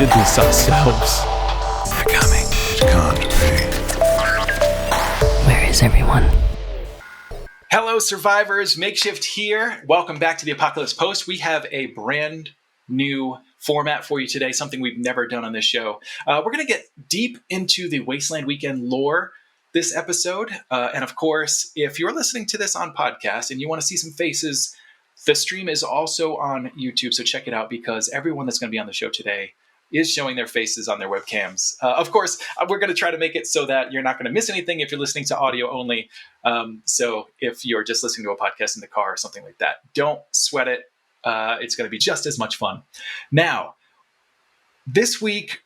did this ourselves. They're coming. It can't be. Where is everyone? Hello, survivors. Makeshift here. Welcome back to the Apocalypse Post. We have a brand new format for you today, something we've never done on this show. We're going to get deep into the Wasteland Weekend lore this episode. And of course, if you're listening to this on podcast and you want to see some faces, the stream is also on YouTube. So check it out, because everyone that's going to be on the show today is showing their faces on their webcams. Of course, we're going to try to make it so that you're not going to miss anything if you're listening to audio only. So if you're just listening to a podcast in the car or something like that, don't sweat it. It's going to be just as much fun. Now, this week,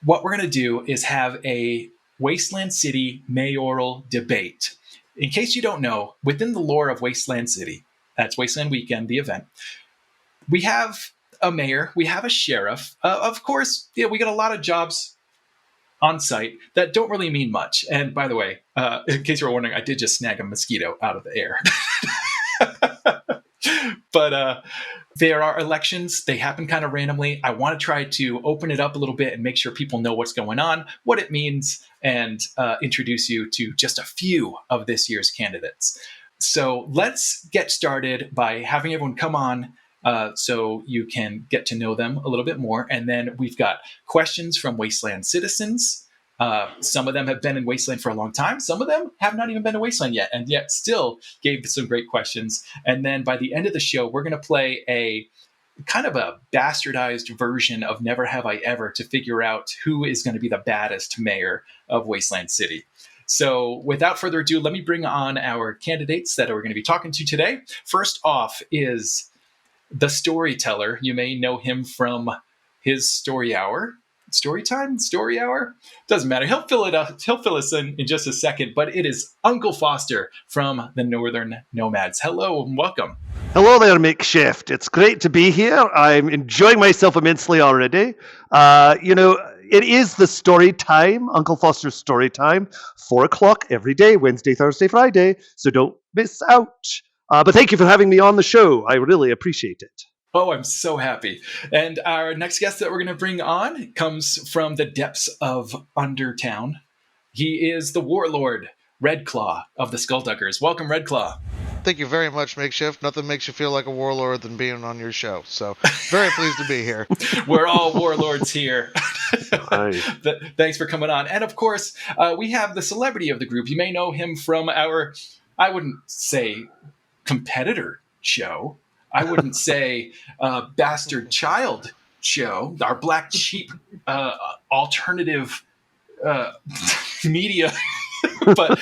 what we're going to do is have a Wasteland City mayoral debate. In case you don't know, within the lore of Wasteland City, that's Wasteland Weekend, the event, we have a mayor, we have a sheriff. Of course, we got a lot of jobs on site that don't really mean much. And by the way, in case you were wondering, I did just snag a mosquito out of the air. But there are elections. They happen kind of randomly. I want to try to open it up a little bit and make sure people know what's going on, what it means, and introduce you to just a few of this year's candidates. So let's get started by having everyone come on so you can get to know them a little bit more. And then we've got questions from Wasteland citizens. Some of them have been in Wasteland for a long time. Some of them have not even been to Wasteland yet, and yet still gave some great questions. And then by the end of the show, we're going to play a kind of a bastardized version of Never Have I Ever to figure out who is going to be the baddest mayor of Wasteland City. So without further ado, let me bring on our candidates that we're going to be talking to today. First off is the storyteller. You may know him from his story hour. Story time? Story hour? Doesn't matter. He'll fill it up. He'll fill us in just a second. But it is Uncle Foster from the Northern Nomads. Hello and welcome. Hello there, Makeshift. It's great to be here. I'm enjoying myself immensely already. It is the story time, Uncle Foster's story time, 4 o'clock every day, Wednesday, Thursday, Friday. So don't miss out. But thank you for having me on the show. I really appreciate it. Oh, I'm so happy. And our next guest that we're going to bring on comes from the depths of Undertown. He is the warlord, Redclaw of the Skullduggers. Welcome, Redclaw. Thank you very much, Makeshift. Nothing makes you feel like a warlord than being on your show. So very pleased to be here. We're all warlords here. Hi. Thanks for coming on. And of course, we have the celebrity of the group. You may know him from our, I wouldn't say competitor show. I wouldn't say bastard child show, our black sheep alternative media. But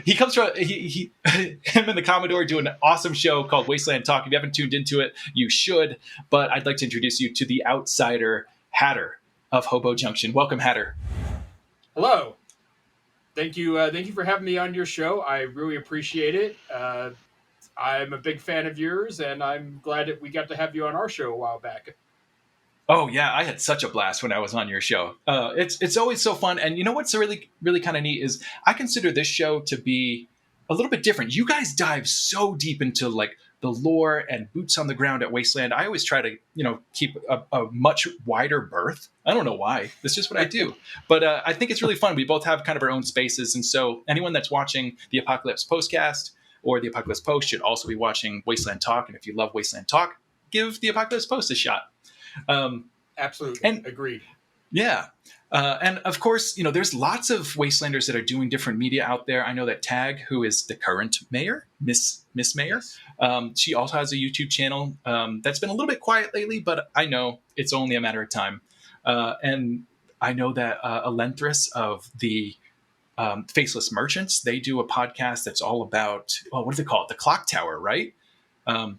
he comes from him and the Commodore do an awesome show called Wasteland Talk. If you haven't tuned into it, you should. But I'd like to introduce you to the outsider Hatter of Hobo Junction. Welcome, Hatter. Hello. Thank you for having me on your show. I really appreciate it. I'm a big fan of yours, and I'm glad that we got to have you on our show a while back. Oh, yeah. I had such a blast when I was on your show. It's always so fun. And you know what's really, really kind of neat is I consider this show to be a little bit different. You guys dive so deep into like the lore and boots on the ground at Wasteland. I always try to, keep a much wider berth. I don't know why. That's just what I do. But I think it's really fun. We both have kind of our own spaces. And so anyone that's watching the Apocalypse Postcast or the Apocalypse Post should also be watching Wasteland Talk. And if you love Wasteland Talk, give the Apocalypse Post a shot. Absolutely. And agreed. Yeah. And of course, there's lots of Wastelanders that are doing different media out there. I know that Tag, who is the current mayor, Miss Mayor, she also has a YouTube channel that's been a little bit quiet lately, but I know it's only a matter of time. And I know that Elenthrus of the Faceless Merchants, they do a podcast that's all about, what do they call it? The Clock Tower, right?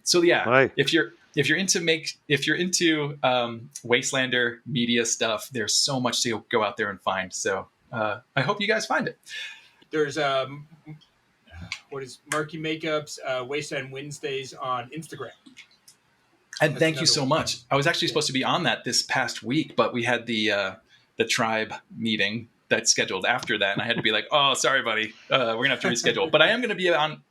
So yeah, Right. if you're into Wastelander media stuff, there's so much to go out there and find. So I hope you guys find it. There's Marky Makeup's Wasteland Wednesdays on Instagram. And That's thank you so one. much. I was actually supposed to be on that this past week, but we had the tribe meeting that's scheduled after that, and I had to be like, "Oh, sorry, buddy, we're gonna have to reschedule." But I am gonna be on.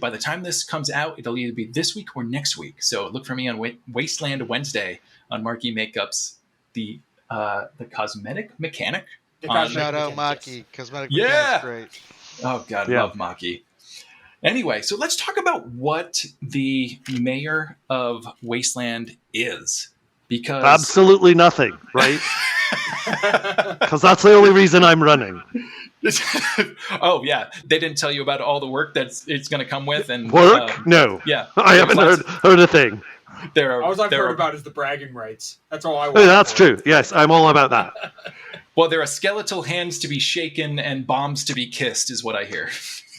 By the time this comes out, it'll either be this week or next week. So look for me on Wasteland Wednesday on Marky Makeup's the cosmetic mechanic. The on- cosmetic Shout out mechanics, Maki. Cosmetic Yeah. mechanic's great. Oh God, Yeah. love Maki. Anyway, so let's talk about what the mayor of Wasteland is, because Absolutely nothing, right? Because that's the only reason I'm running. oh yeah, they didn't tell you about all the work that's it's going to come with and Work? No. Yeah, I there's haven't lots heard a thing. There are all I've there heard are, about is the bragging rights. That's all I want. Oh, that's true. Yes, I'm all about that. well, there are skeletal hands to be shaken and bombs to be kissed, is what I hear.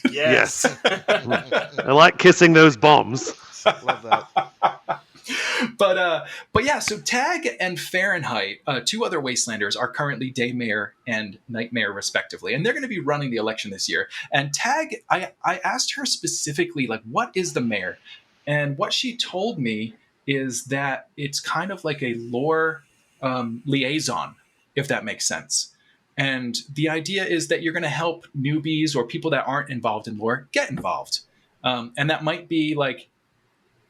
Yes. I like kissing those bombs. Love that. But yeah, so Tag and Fahrenheit, two other Wastelanders, are currently day mayor and night mayor respectively, and they're going to be running the election this year. And Tag, I asked her specifically, like, what is the mayor? And what she told me is that it's kind of like a lore liaison, if that makes sense. And the idea is that you're going to help newbies or people that aren't involved in lore get involved. And that might be like,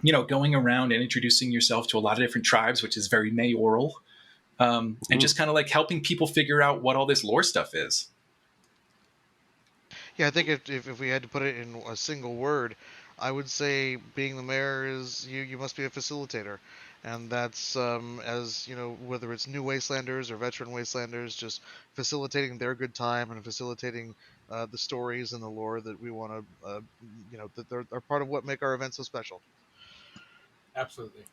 you know, going around and introducing yourself to a lot of different tribes, which is very mayoral, and just kind of like helping people figure out what all this lore stuff is. Yeah, I think if we had to put it in a single word, I would say being the mayor is you must be a facilitator. And that's, as you know, whether it's new Wastelanders or veteran Wastelanders, just facilitating their good time and facilitating the stories and the lore that we want to, that are part of what make our events so special. Absolutely.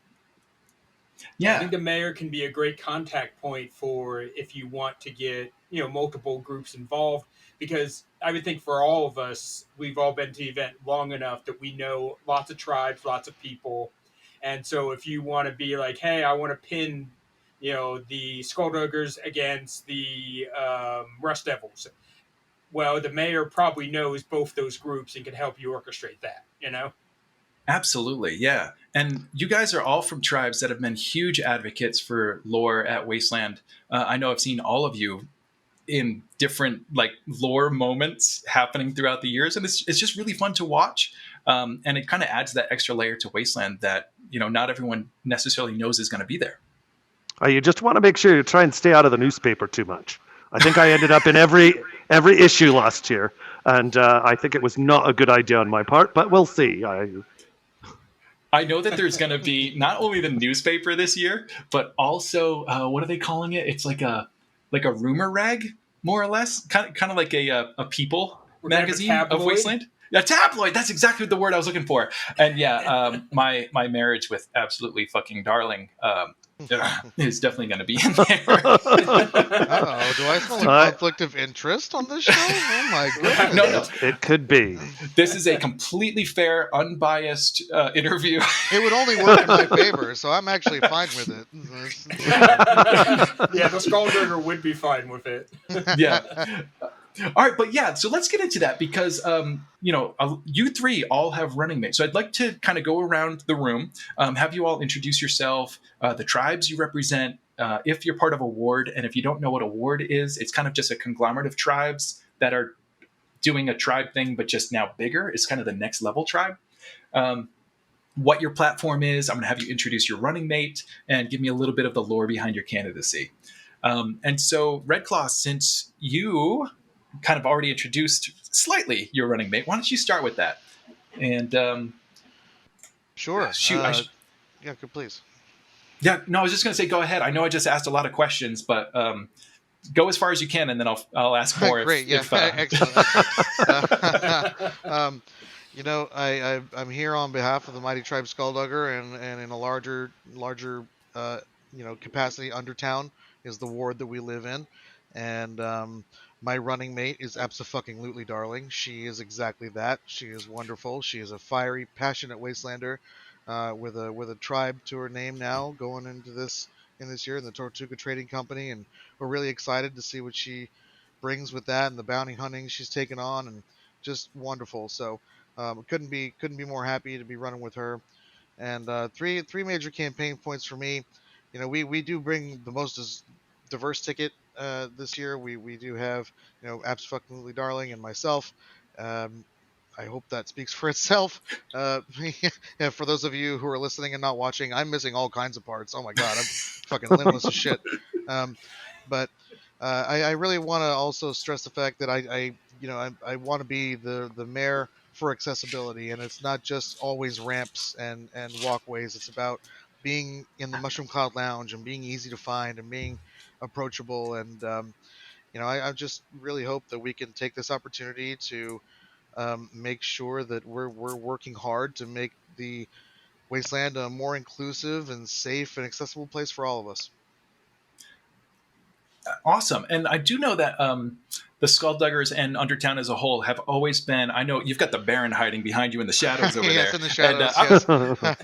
Yeah. I think the mayor can be a great contact point for if you want to get, multiple groups involved, because I would think for all of us, we've all been to the event long enough that we know lots of tribes, lots of people. And so if you want to be like, hey, I want to pin, the Skullduggers against the Rust Devils, well, the mayor probably knows both those groups and can help you orchestrate that. Absolutely, yeah. And you guys are all from tribes that have been huge advocates for lore at Wasteland. I know I've seen all of you in different like lore moments happening throughout the years, and it's just really fun to watch. And it kind of adds that extra layer to Wasteland that not everyone necessarily knows is going to be there. You just want to make sure you try and stay out of the newspaper too much. I think I ended up in every issue last year, and I think it was not a good idea on my part, but we'll see. I know that there's going to be not only the newspaper this year, but also what are they calling it? It's like a rumor rag, more or less, kind of like a People magazine of Wasteland. A tabloid. That's exactly the word I was looking for. And yeah, my marriage with absolutely fucking darling is definitely going to be in there. Uh-oh, do I smell a conflict of interest on this show? Oh my goodness. No. It could be. This is a completely fair, unbiased interview. It would only work in my favor, so I'm actually fine with it. Yeah, the Skulldugger would be fine with it. Yeah. All right, but yeah, so let's get into that because, you three all have running mates. So I'd like to kind of go around the room, have you all introduce yourself, the tribes you represent, if you're part of a ward, and if you don't know what a ward is, it's kind of just a conglomerate of tribes that are doing a tribe thing, but just now bigger. It's kind of the next level tribe. What your platform is. I'm going to have you introduce your running mate and give me a little bit of the lore behind your candidacy. And so, Redclaw, since you kind of already introduced slightly your running mate, why don't you start with that? And sure. Shoot, Yeah, please. Yeah, no, I was just going to say, go ahead. I know I just asked a lot of questions, but go as far as you can, and then I'll ask more. Great, yeah, excellent. I'm here on behalf of the Mighty Tribe Skulldugger, and in a larger capacity, Undertown is the ward that we live in, and my running mate is abso-fucking-lutely darling. She is exactly that. She is wonderful. She is a fiery, passionate Wastelander with a tribe to her name now, going into this year in the Tortuga Trading Company, and we're really excited to see what she brings with that and the bounty hunting she's taken on, and just wonderful. So couldn't be more happy to be running with her. And three major campaign points for me. We do bring the most diverse ticket this year. We do have abso-fucking-lutely darling and myself. I hope that speaks for itself. Yeah, for those of you who are listening and not watching, I'm missing all kinds of parts. Oh my god, I'm fucking limbless as shit. Um, but I really want to also stress the fact that I want to be the mayor for accessibility, and it's not just always ramps and walkways. It's about being in the Mushroom Cloud Lounge and being easy to find and being approachable. And I just really hope that we can take this opportunity to make sure that we're working hard to make the wasteland a more inclusive and safe and accessible place for all of us. Awesome. And I do know that the Skullduggers and Undertown as a whole have always been. I know you've got the Baron hiding behind you in the shadows over Yes, there. in the shadows. Yes.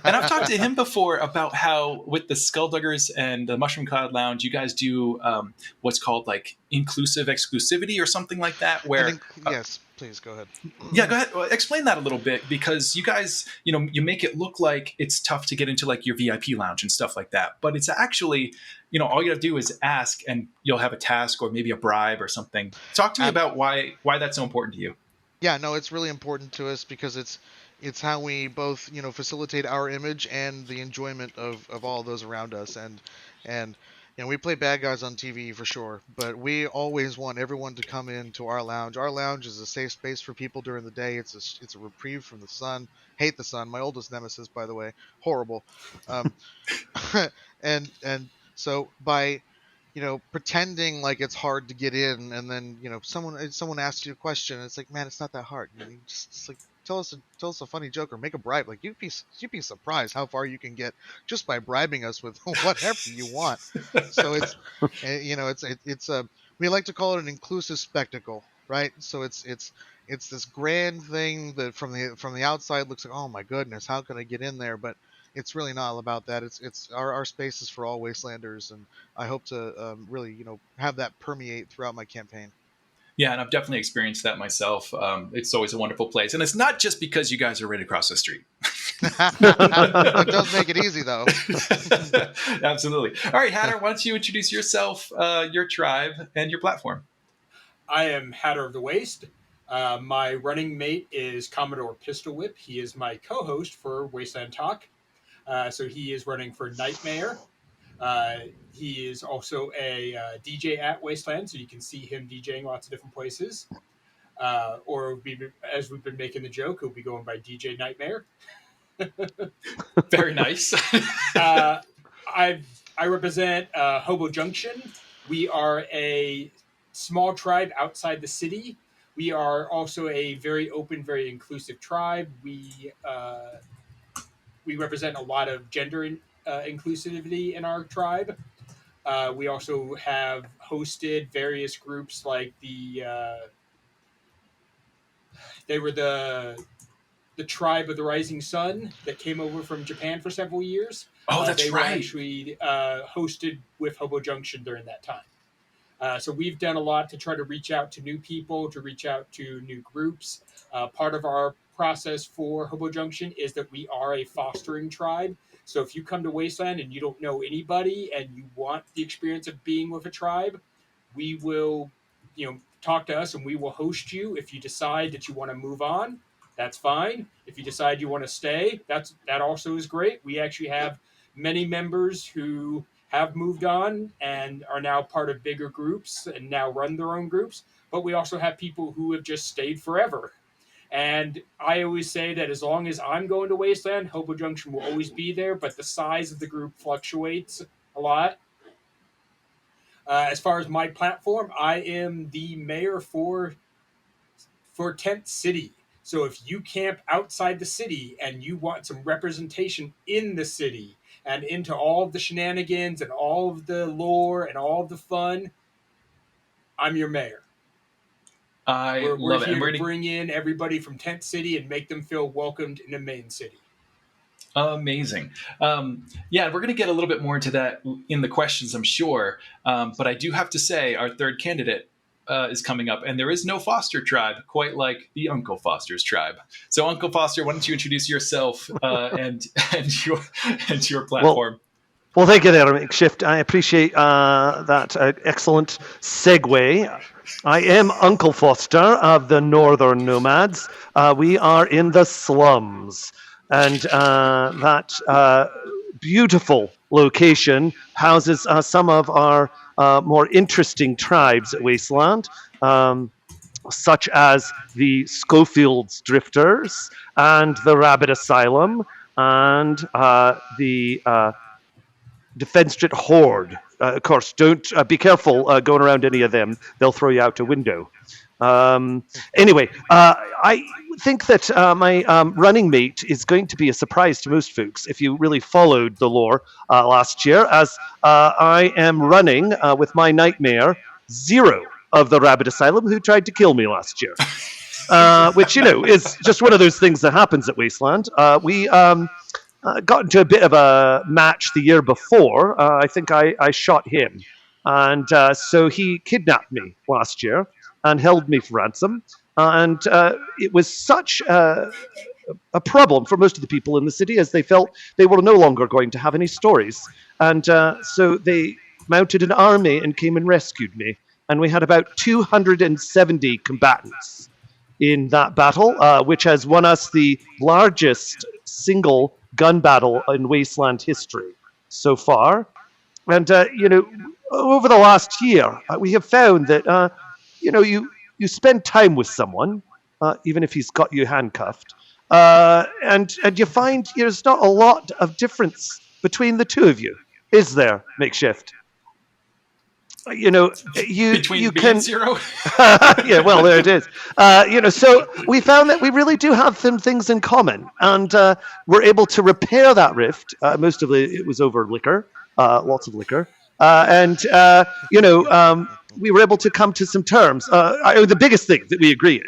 And I've talked to him before about how with the Skullduggers and the Mushroom Cloud Lounge, you guys do what's called like inclusive exclusivity or something like that. Where yes, please go ahead. yeah, go ahead. Well, explain that a little bit, because you guys, you make it look like it's tough to get into like your VIP lounge and stuff like that, but it's actually, all you have to do is ask, and you'll have a task or maybe a bribe or something. Talk to me about why that's so important to you. Yeah, no, it's really important to us because it's how we both facilitate our image and the enjoyment of all those around us. And we play bad guys on TV for sure, but we always want everyone to come into our lounge. Our lounge is a safe space for people during the day. It's a reprieve from the sun. Hate the sun, my oldest nemesis, by the way. Horrible. And so by pretending like it's hard to get in, and then someone asks you a question, and it's like, man, it's not that hard. You just like tell us a funny joke or make a bribe. Like you'd be surprised how far you can get just by bribing us with whatever you want. So it's we like to call it an inclusive spectacle, right? So it's this grand thing that from the outside looks like, oh my goodness, how can I get in there? But it's really not all about that. It's our space is for all Wastelanders, and I hope to really have that permeate throughout my campaign. Yeah, and I've definitely experienced that myself. It's always a wonderful place, and it's not just because you guys are right across the street. It does make it easy, though. Absolutely. All right, Hatter, why don't you introduce yourself, your tribe, and your platform? I am Hatter of the Waste. My running mate is Commodore Pistol Whip. He is my co-host for Wasteland Talk. So he is running for Nightmare. He is also a DJ at Wasteland, so you can see him DJing lots of different places. Or as we've been making the joke, he'll be going by DJ Nightmare. Very nice. I represent Hobo Junction. We are a small tribe outside the city. We are also a very open, very inclusive tribe. We represent a lot of gender inclusivity in our tribe. We also have hosted various groups like they were the tribe of the Rising Sun that came over from Japan for several years. Oh, that's they right. Were actually hosted with Hobo Junction during that time. So we've done a lot to try to reach out to new people, to reach out to new groups. Part of our process for Hobo Junction is that we are a fostering tribe. So if you come to Wasteland and you don't know anybody and you want the experience of being with a tribe, we will, talk to us and we will host you. If you decide that you want to move on, that's fine. If you decide you want to stay, that also is great. We actually have many members who have moved on and are now part of bigger groups and now run their own groups. But we also have people who have just stayed forever. And I always say that as long as I'm going to Wasteland, Hobo Junction will always be there, but the size of the group fluctuates a lot. As far as my platform, I am the mayor for Tent City. So if you camp outside the city and you want some representation in the city and into all of the shenanigans and all of the lore and all of the fun, I'm your mayor. We're love it. here to bring in everybody from Tent City and make them feel welcomed in the main city. Amazing. Yeah, we're going to get a little bit more into that in the questions, I'm sure. But I do have to say our third candidate is coming up, and there is no Foster tribe, quite like the Uncle Foster's tribe. So, Uncle Foster, why don't you introduce yourself and your platform? Well, thank you there, Makeshift. I appreciate that excellent segue. I am Uncle Foster of the Northern Nomads. We are in the slums, and that beautiful location houses some of our more interesting tribes at Wasteland, such as the Schofield's Drifters and the Rabbit Asylum and the Defense Street Horde. Of course, don't be careful going around any of them. They'll throw you out a window. Anyway, I think that my running mate is going to be a surprise to most folks if you really followed the lore last year, as I am running with my nightmare, Zero of the Rabbit Asylum, who tried to kill me last year. Which, is just one of those things that happens at Wasteland. We got into a bit of a match the year before. I think I shot him. And so he kidnapped me last year and held me for ransom. And it was such a problem for most of the people in the city, as they felt they were no longer going to have any stories. And so they mounted an army and came and rescued me. And we had about 270 combatants in that battle, which has won us the largest single gun battle in Wasteland history so far. And, over the last year, we have found that, you spend time with someone, even if he's got you handcuffed, and you find there's not a lot of difference between the two of you, is there, Makeshift? Between you B can and Zero? yeah, well, there it is. So we found that we really do have some things in common, and we're able to repair that rift. Most of it was over liquor, lots of liquor, and we were able to come to some terms. The biggest thing that we agreed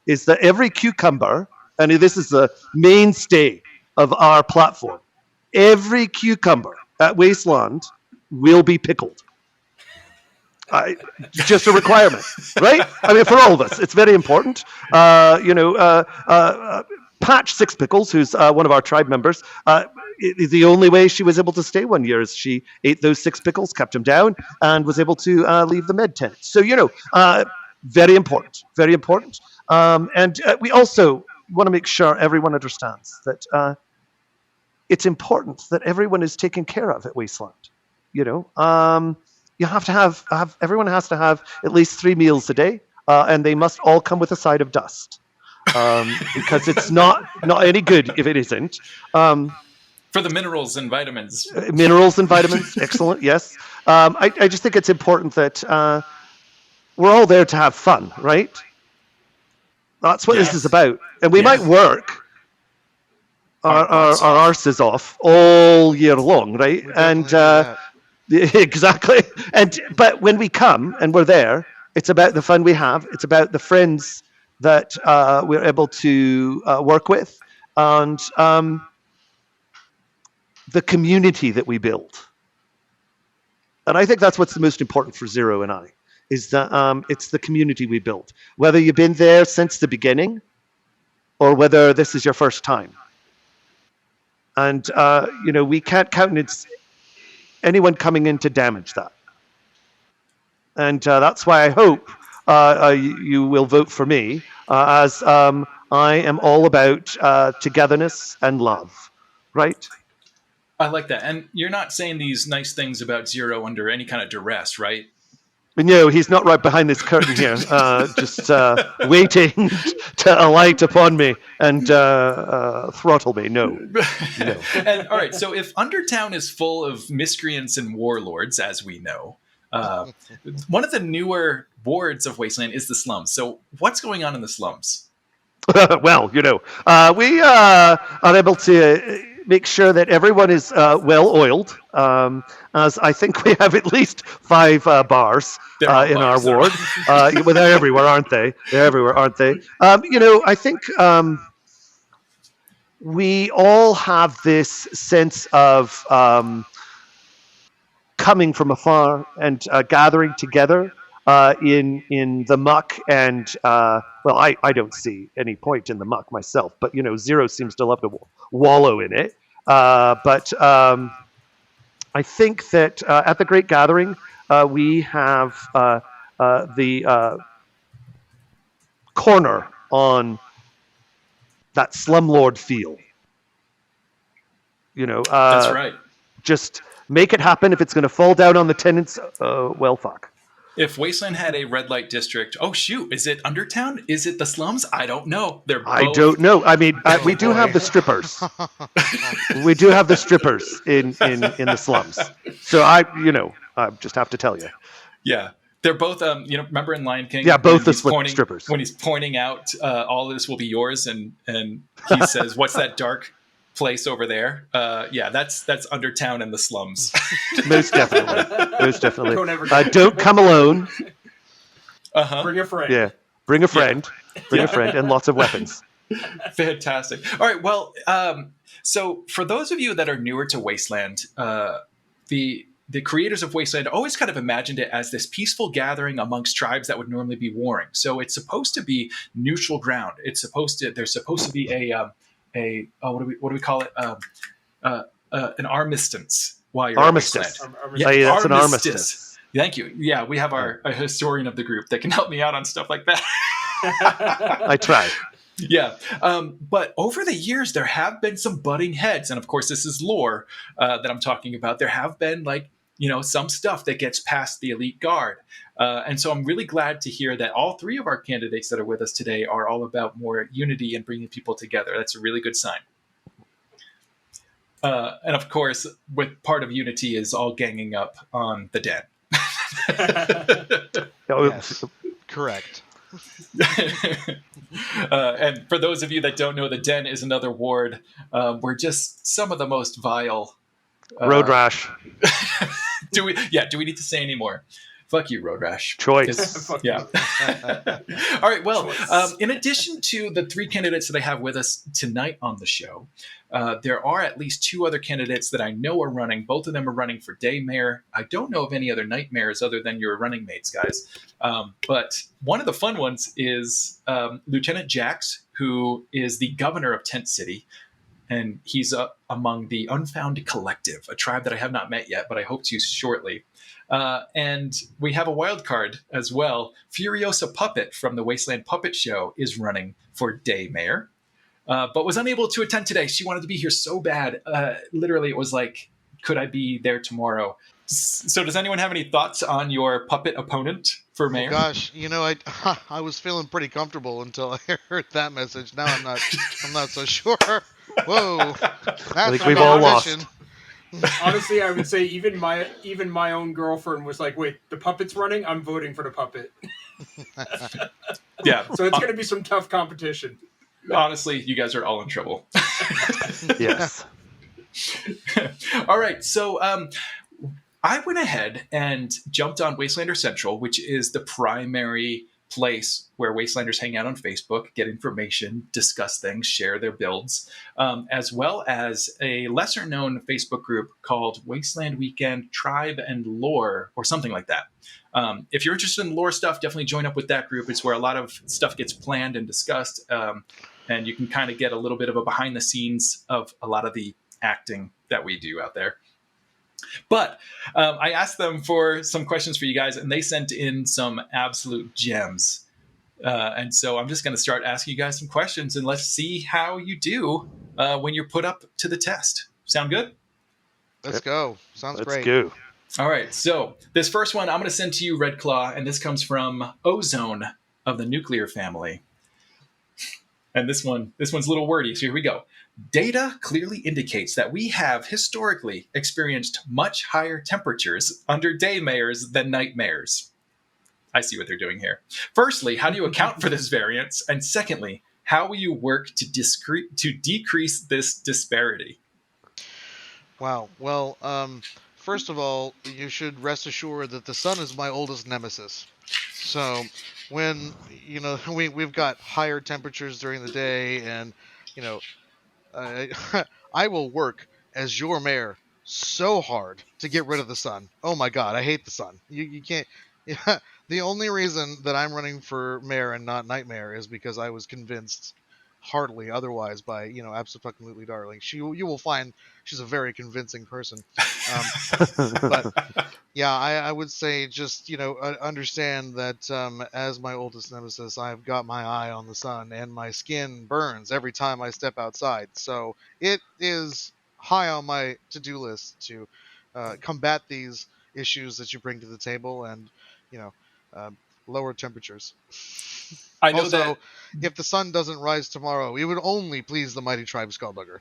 is that every cucumber, and this is the mainstay of our platform, every cucumber at Wasteland will be pickled. Just a requirement, right? I mean, for all of us, it's very important. Patch Six Pickles, who's one of our tribe members, the only way she was able to stay 1 year is she ate those 6 pickles, kept them down, and was able to leave the med tent. So, very important, very important. And we also want to make sure everyone understands that it's important that everyone is taken care of at Wasteland. You have to have everyone has to have at least 3 meals a day, and they must all come with a side of dust, because it's not any good if it isn't. For the minerals and vitamins. Minerals and vitamins, excellent. Yes, I just think it's important that we're all there to have fun, right? That's what this is about, and we might work our arses off all year long, right? And exactly. But when we come and we're there, it's about the fun we have. It's about the friends that we're able to work with, and the community that we build. And I think that's what's the most important for Zero and I, is that it's the community we build. Whether you've been there since the beginning, or whether this is your first time. And we can't countenance anyone coming in to damage that. And that's why I hope you will vote for me, as I am all about togetherness and love, right? I like that. And you're not saying these nice things about Zero under any kind of duress, right? No, he's not right behind this curtain here, just waiting to alight upon me and throttle me. No. And all right, so if Undertown is full of miscreants and warlords, as we know, one of the newer wards of Wasteland is the slums. So what's going on in the slums? Well, we are able to make sure that everyone is well oiled, as I think we have at least 5 bars in our ward. Well, they're everywhere, aren't they? They're everywhere, aren't they? I think we all have this sense of coming from afar and gathering together in the muck, and I don't see any point in the muck myself, but Zero seems to love to wallow in it. But I think that at the Great Gathering we have the corner on that slumlord feel. That's right. Just make it happen. If it's going to fall down on the tenants, well, fuck. If Wasteland had a red light district, oh shoot, is it Undertown? Is it the slums? I don't know. They're both. I don't know. I mean, we do have the strippers. We do have the strippers in the slums. So I just have to tell you. Yeah. They're both, remember in Lion King? Yeah, both the pointing, strippers. When he's pointing out all of this will be yours, and he says, "What's that dark place over there?" That's Undertown and the slums. Most definitely. Don't ever don't come alone. Bring a friend. Yeah, bring a friend. Bring a friend and lots of weapons. Fantastic. All right. Well, so for those of you that are newer to Wasteland, the creators of Wasteland always kind of imagined it as this peaceful gathering amongst tribes that would normally be warring. So it's supposed to be neutral ground. There's supposed to be what do we call it? An armistice while you're armistice. At Wasteland. Yeah, that's an armistice. Thank you. Yeah, we have a historian of the group that can help me out on stuff like that. I try. Yeah. But over the years, there have been some butting heads. And of course, this is lore that I'm talking about. There have been some stuff that gets past the elite guard. And so I'm really glad to hear that all three of our candidates that are with us today are all about more unity and bringing people together. That's a really good sign. And of course, with part of unity is all ganging up on the den. Yes, correct. And for those of you that don't know, the den is another ward. We're just some of the most vile. Road rash. Do we need to say any more? Fuck you, Road Rash. Choice. Yeah. All right. Well, in addition to the three candidates that I have with us tonight on the show, there are at least two other candidates that I know are running. Both of them are running for day mayor. I don't know of any other night mayors other than your running mates, guys. But one of the fun ones is Lieutenant Jax, who is the governor of Tent City. And he's among the Unfound Collective, a tribe that I have not met yet, but I hope to shortly. And we have a wild card as well. Furiosa Puppet from the Wasteland Puppet Show is running for day mayor, but was unable to attend today. She wanted to be here so bad. Literally, it was like, could I be there tomorrow? So does anyone have any thoughts on your puppet opponent for mayor? Oh gosh, I was feeling pretty comfortable until I heard that message. Now I'm not so sure. Whoa, I think we've all lost. Honestly, I would say even my own girlfriend was like, "Wait, the puppet's running. I'm voting for the puppet." Yeah. So it's going to be some tough competition. Honestly, you guys are all in trouble. Yes. All right. So I went ahead and jumped on Wastelander Central, which is the primary place where Wastelanders hang out on Facebook, get information, discuss things, share their builds, as well as a lesser known Facebook group called Wasteland Weekend Tribe and Lore, or something like that. If you're interested in lore stuff, definitely join up with that group. It's where a lot of stuff gets planned and discussed, and you can kind of get a little bit of a behind the scenes of a lot of the acting that we do out there. But I asked them for some questions for you guys, and they sent in some absolute gems. And so I'm just going to start asking you guys some questions, and let's see how you do when you're put up to the test. Sound good? Let's go. Sounds great. Let's go. All right. So this first one I'm going to send to you, Red Claw, and this comes from Ozone of the Nuclear family. And this one's a little wordy, so here we go. Data clearly indicates that we have historically experienced much higher temperatures under day mayors than night mayors. I see what they're doing here. Firstly, how do you account for this variance? And secondly, how will you work to decrease this disparity? Wow. Well, first of all, you should rest assured that the sun is my oldest nemesis. So when, we've got higher temperatures during the day, and, I will work as your mayor so hard to get rid of the sun. Oh my God, I hate the sun. You can't. The only reason that I'm running for mayor and not night mayor is because I was convinced heartily otherwise by absolutely darling. You will find she's a very convincing person. But yeah, I would say just understand that as my oldest nemesis, I've got my eye on the sun, and my skin burns every time I step outside. So it is high on my to-do list to combat these issues that you bring to the table, and you know, uh, lower temperatures. I know Also, if the sun doesn't rise tomorrow, it would only please the mighty tribe Skullbugger.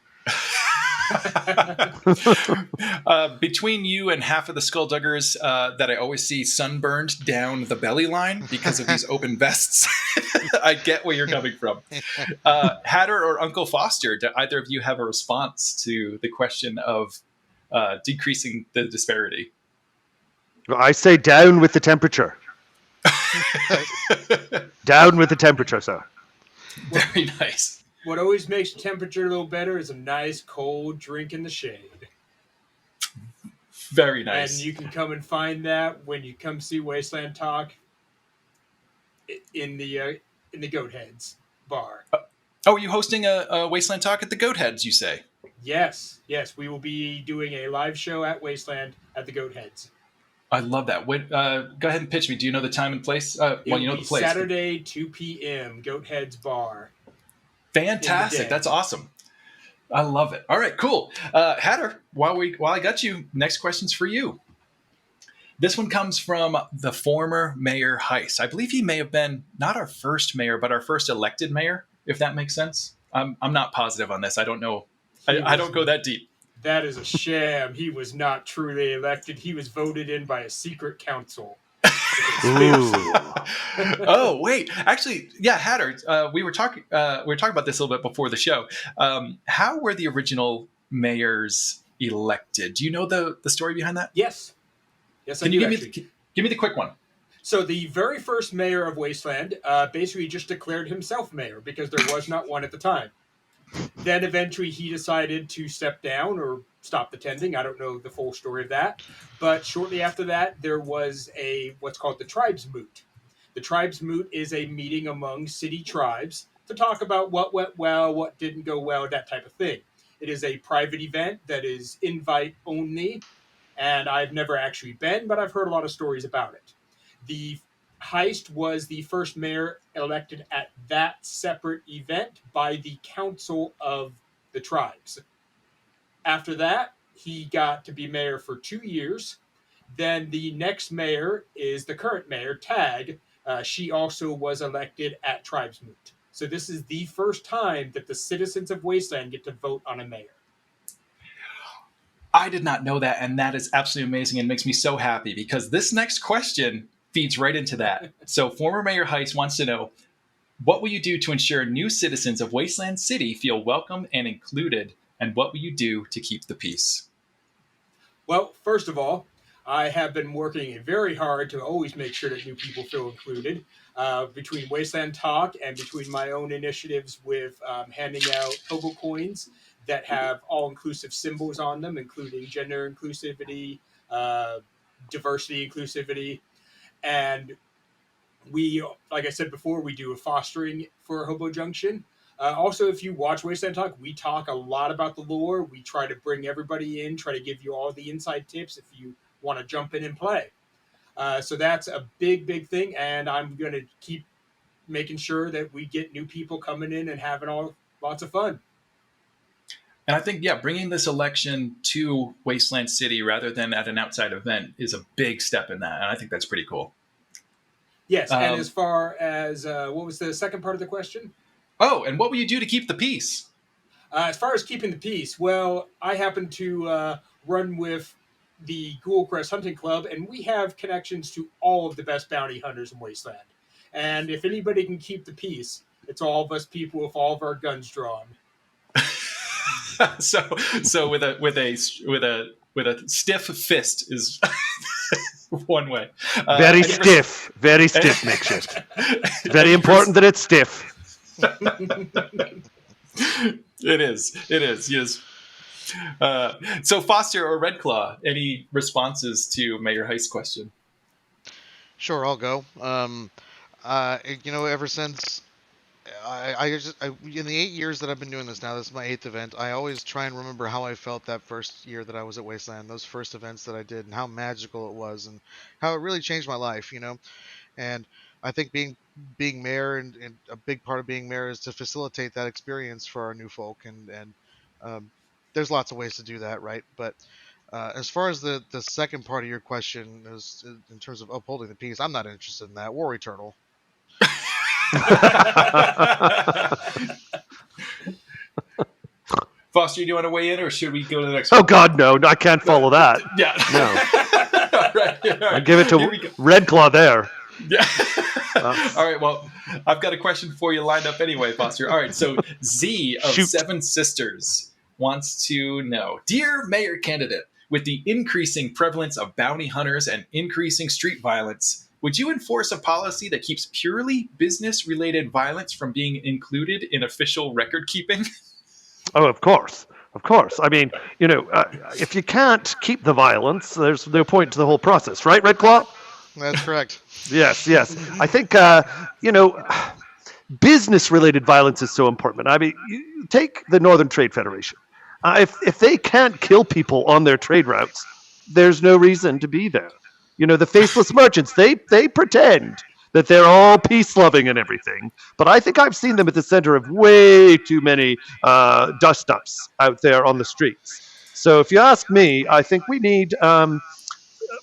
Between you and half of the Skullduggers that I always see sunburned down the belly line because of these open vests, I get where you're coming from. Hatter or Uncle Foster, do either of you have a response to the question of decreasing the disparity? I say down with the temperature. Down with the temperature, sir. Very nice. What always makes temperature a little better is a nice cold drink in the shade. Very nice. And you can come and find that when you come see Wasteland Talk in the Goat Heads bar. Oh, are you hosting a Wasteland Talk at the Goat Heads, you say? Yes, we will be doing a live show at Wasteland at the Goat Heads. I love that. Go ahead and pitch me. Do you know the time and place? You know the place. Saturday, 2 p.m., Goat Heads bar. Fantastic. That's awesome. I love it. All right, cool. Hatter, while I got you, next question's for you. This one comes from the former Mayor Heiss. I believe he may have been not our first mayor, but our first elected mayor, if that makes sense. I'm not positive on this. I don't know. I don't go that deep. That is a sham. He was not truly elected. He was voted in by a secret council. Oh, wait. Actually, yeah, Hatter, we were talking about this a little bit before the show. How were the original mayors elected? Do you know the story behind that? Yes, I do. Give me the quick one. So the very first mayor of Wasteland basically just declared himself mayor because there was not one at the time. Then eventually he decided to step down or stop attending. I don't know the full story of that. But shortly after that, there was what's called the Tribes Moot. The Tribes Moot is a meeting among city tribes to talk about what went well, what didn't go well, that type of thing. It is a private event that is invite only, and I've never actually been, but I've heard a lot of stories about it. The Heist was the first mayor elected at that separate event by the council of the tribes. After that, he got to be mayor for 2 years. Then the next mayor is the current mayor, Tag. She also was elected at Tribes Moot. So this is the first time that the citizens of Wasteland get to vote on a mayor. I did not know that, and that is absolutely amazing and makes me so happy because this next question feeds right into that. So former Mayor Heiss wants to know, what will you do to ensure new citizens of Wasteland City feel welcome and included, and what will you do to keep the peace? Well, first of all, I have been working very hard to always make sure that new people feel included. Between Wasteland Talk and between my own initiatives with handing out hobo coins that have all-inclusive symbols on them, including gender inclusivity, diversity inclusivity, and we, like I said before, we do a fostering for Hobo Junction. Also, if you watch Wasteland Talk, we talk a lot about the lore. We try to bring everybody in, try to give you all the inside tips if you want to jump in and play. So that's a big thing, and I'm going to keep making sure that we get new people coming in and having lots of fun. And I think, bringing this election to Wasteland City rather than at an outside event is a big step in that. And I think that's pretty cool. Yes. And as far as what was the second part of the question? Oh, and what will you do to keep the peace? As far as keeping the peace, well, I happen to run with the Ghoul Crest Hunting Club, and we have connections to all of the best bounty hunters in Wasteland. And if anybody can keep the peace, it's all of us people with all of our guns drawn. So with a stiff fist is one way. Very stiff, makeshift. Very important that it's stiff. It is. Yes. So Foster or Red Claw, any responses to Mayor Heiss' question? Sure, I'll go. Ever since in the 8 years that I've been doing this now, this is my 8th event. I always try and remember how I felt that first year that I was at Wasteland, those first events that I did, and how magical it was, and how it really changed my life. And I think being mayor and a big part of being mayor is to facilitate that experience for our new folk, and um, there's lots of ways to do that, right? But as far as the second part of your question is in terms of upholding the peace, I'm not interested in that. War Eternal. Foster, do you want to weigh in, or should we go to the next one? Oh God, no! I can't follow that. Yeah. No. All right. I give it to Red Claw there. Yeah. All right. Well, I've got a question for you lined up anyway, Foster. All right. So Z of Shoot. Seven Sisters wants to know, dear mayor candidate, with the increasing prevalence of bounty hunters and increasing street violence, would you enforce a policy that keeps purely business-related violence from being included in official record keeping? Oh, of course. Of course. I mean, if you can't keep the violence, there's no point to the whole process, right, Red Claw? That's correct. Yes. I think, business-related violence is so important. I mean, you take the Northern Trade Federation. If they can't kill people on their trade routes, there's no reason to be there. The faceless merchants, they pretend that they're all peace-loving and everything. But I think I've seen them at the center of way too many dust-ups out there on the streets. So if you ask me, I think we need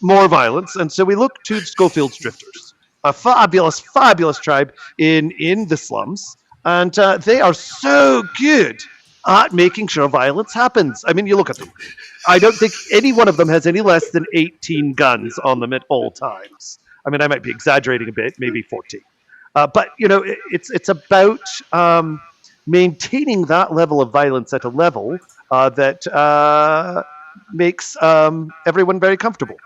more violence. And so we look to Schofield's Drifters, a fabulous, fabulous tribe in the slums. And they are so good at making sure violence happens. I mean, you look at them. I don't think any one of them has any less than 18 guns on them at all times. I mean, I might be exaggerating a bit, maybe 14. But, it's about maintaining that level of violence at a level that makes everyone very comfortable.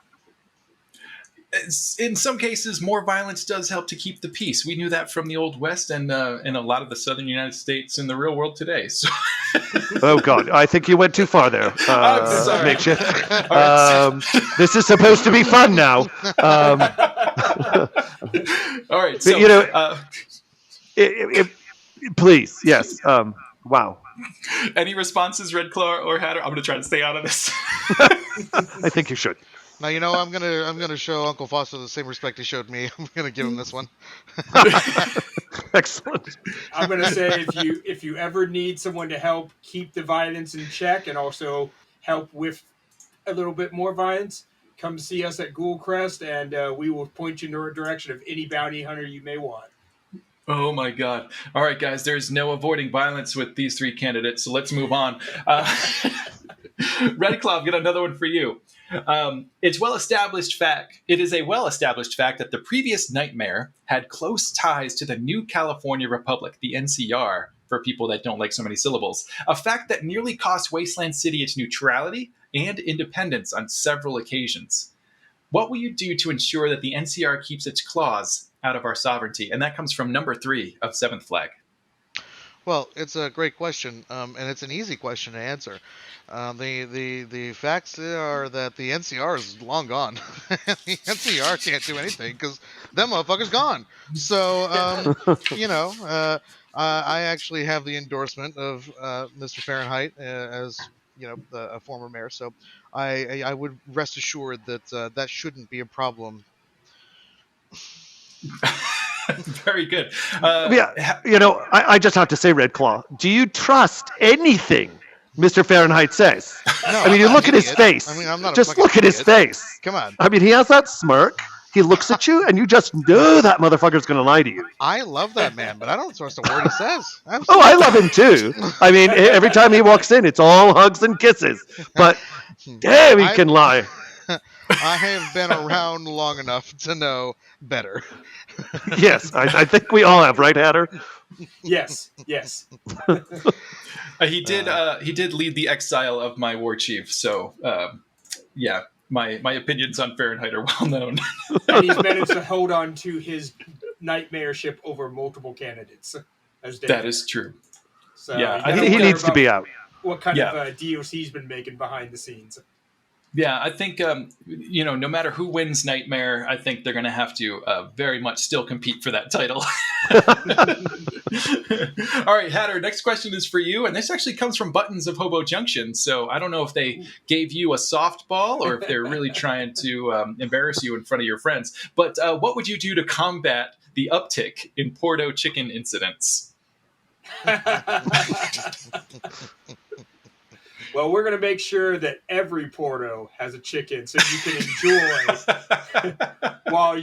In some cases, more violence does help to keep the peace. We knew that from the Old West and in a lot of the southern United States in the real world today. So. Oh, God. I think you went too far there, Makeshift. This is supposed to be fun now. All right. So, please, yes. Wow. Any responses, Red Claw or Hatter? I'm going to try to stay out of this. I think you should. Now I'm gonna show Uncle Foster the same respect he showed me. I'm gonna give him this one. Excellent. I'm gonna say if you ever need someone to help keep the violence in check and also help with a little bit more violence, come see us at Ghoul Crest, and we will point you in the direction of any bounty hunter you may want. Oh my God. All right, guys, there's no avoiding violence with these three candidates, so let's move on. Red Claw, I've got another one for you. It is a well-established fact that the previous nightmare had close ties to the New California Republic, the NCR, for people that don't like so many syllables, a fact that nearly cost Wasteland City its neutrality and independence on several occasions. What will you do to ensure that the NCR keeps its claws out of our sovereignty? And that comes from number 3 of Seventh Flag. Well, it's a great question, and it's an easy question to answer. The facts are that the NCR is long gone. The NCR can't do anything because them motherfuckers gone. So, I actually have the endorsement of Mr. Fahrenheit as a former mayor. So, I would rest assured that that shouldn't be a problem. Very good. I just have to say, Red Claw, do you trust anything Mr. Fahrenheit says? No, I mean, you look at his face. I mean, I'm not just look at his face. Come on. I mean, he has that smirk. He looks at you, and you just know that motherfucker's going to lie to you. I love that man, but I don't trust a word he says. Absolutely. Oh, I love him too. I mean, every time he walks in, it's all hugs and kisses. But damn, he can lie. I have been around long enough to know better. Yes, I think we all have, right, Hatter? Yes. He did lead the exile of my war chief. So, my opinions on Fahrenheit are well known. And he's managed to hold on to his nightmareship over multiple candidates. That is true. So yeah, he needs to be out. What kind of deals he's been making behind the scenes. Yeah, I think no matter who wins Nightmare, I think they're going to have to very much still compete for that title. All right, Hatter. Next question is for you, and this actually comes from Buttons of Hobo Junction. So I don't know if they gave you a softball or if they're really trying to embarrass you in front of your friends. But what would you do to combat the uptick in Porto chicken incidents? Well, we're going to make sure that every Porto has a chicken, so you can enjoy while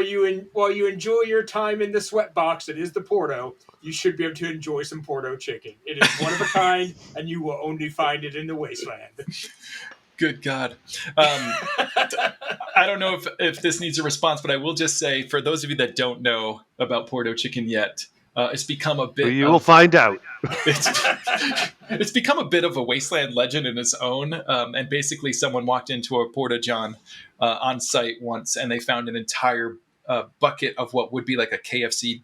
you enjoy your time in the sweat box that is the Porto. You should be able to enjoy some Porto chicken. It is one of a kind, and you will only find it in the wasteland. Good God. I don't know if this needs a response, but I will just say, for those of you that don't know about Porto chicken yet, it's become a bit. You will find out. It's become a bit of a wasteland legend in its own. And basically, someone walked into a Porta John on site once, and they found an entire bucket of what would be like a KFC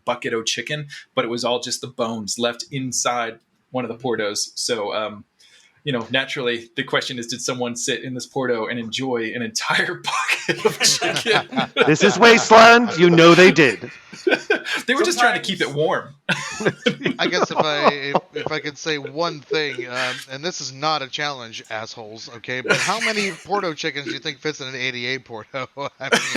bucket o' chicken, but it was all just the bones left inside one of the Portos. So. Naturally, the question is, did someone sit in this Porto and enjoy an entire bucket of chicken? This is Wasteland. You know they did. They were just trying to keep it warm. I guess if I could say one thing, and this is not a challenge, assholes, okay? But how many Porto chickens do you think fits in an 88 Porto? It's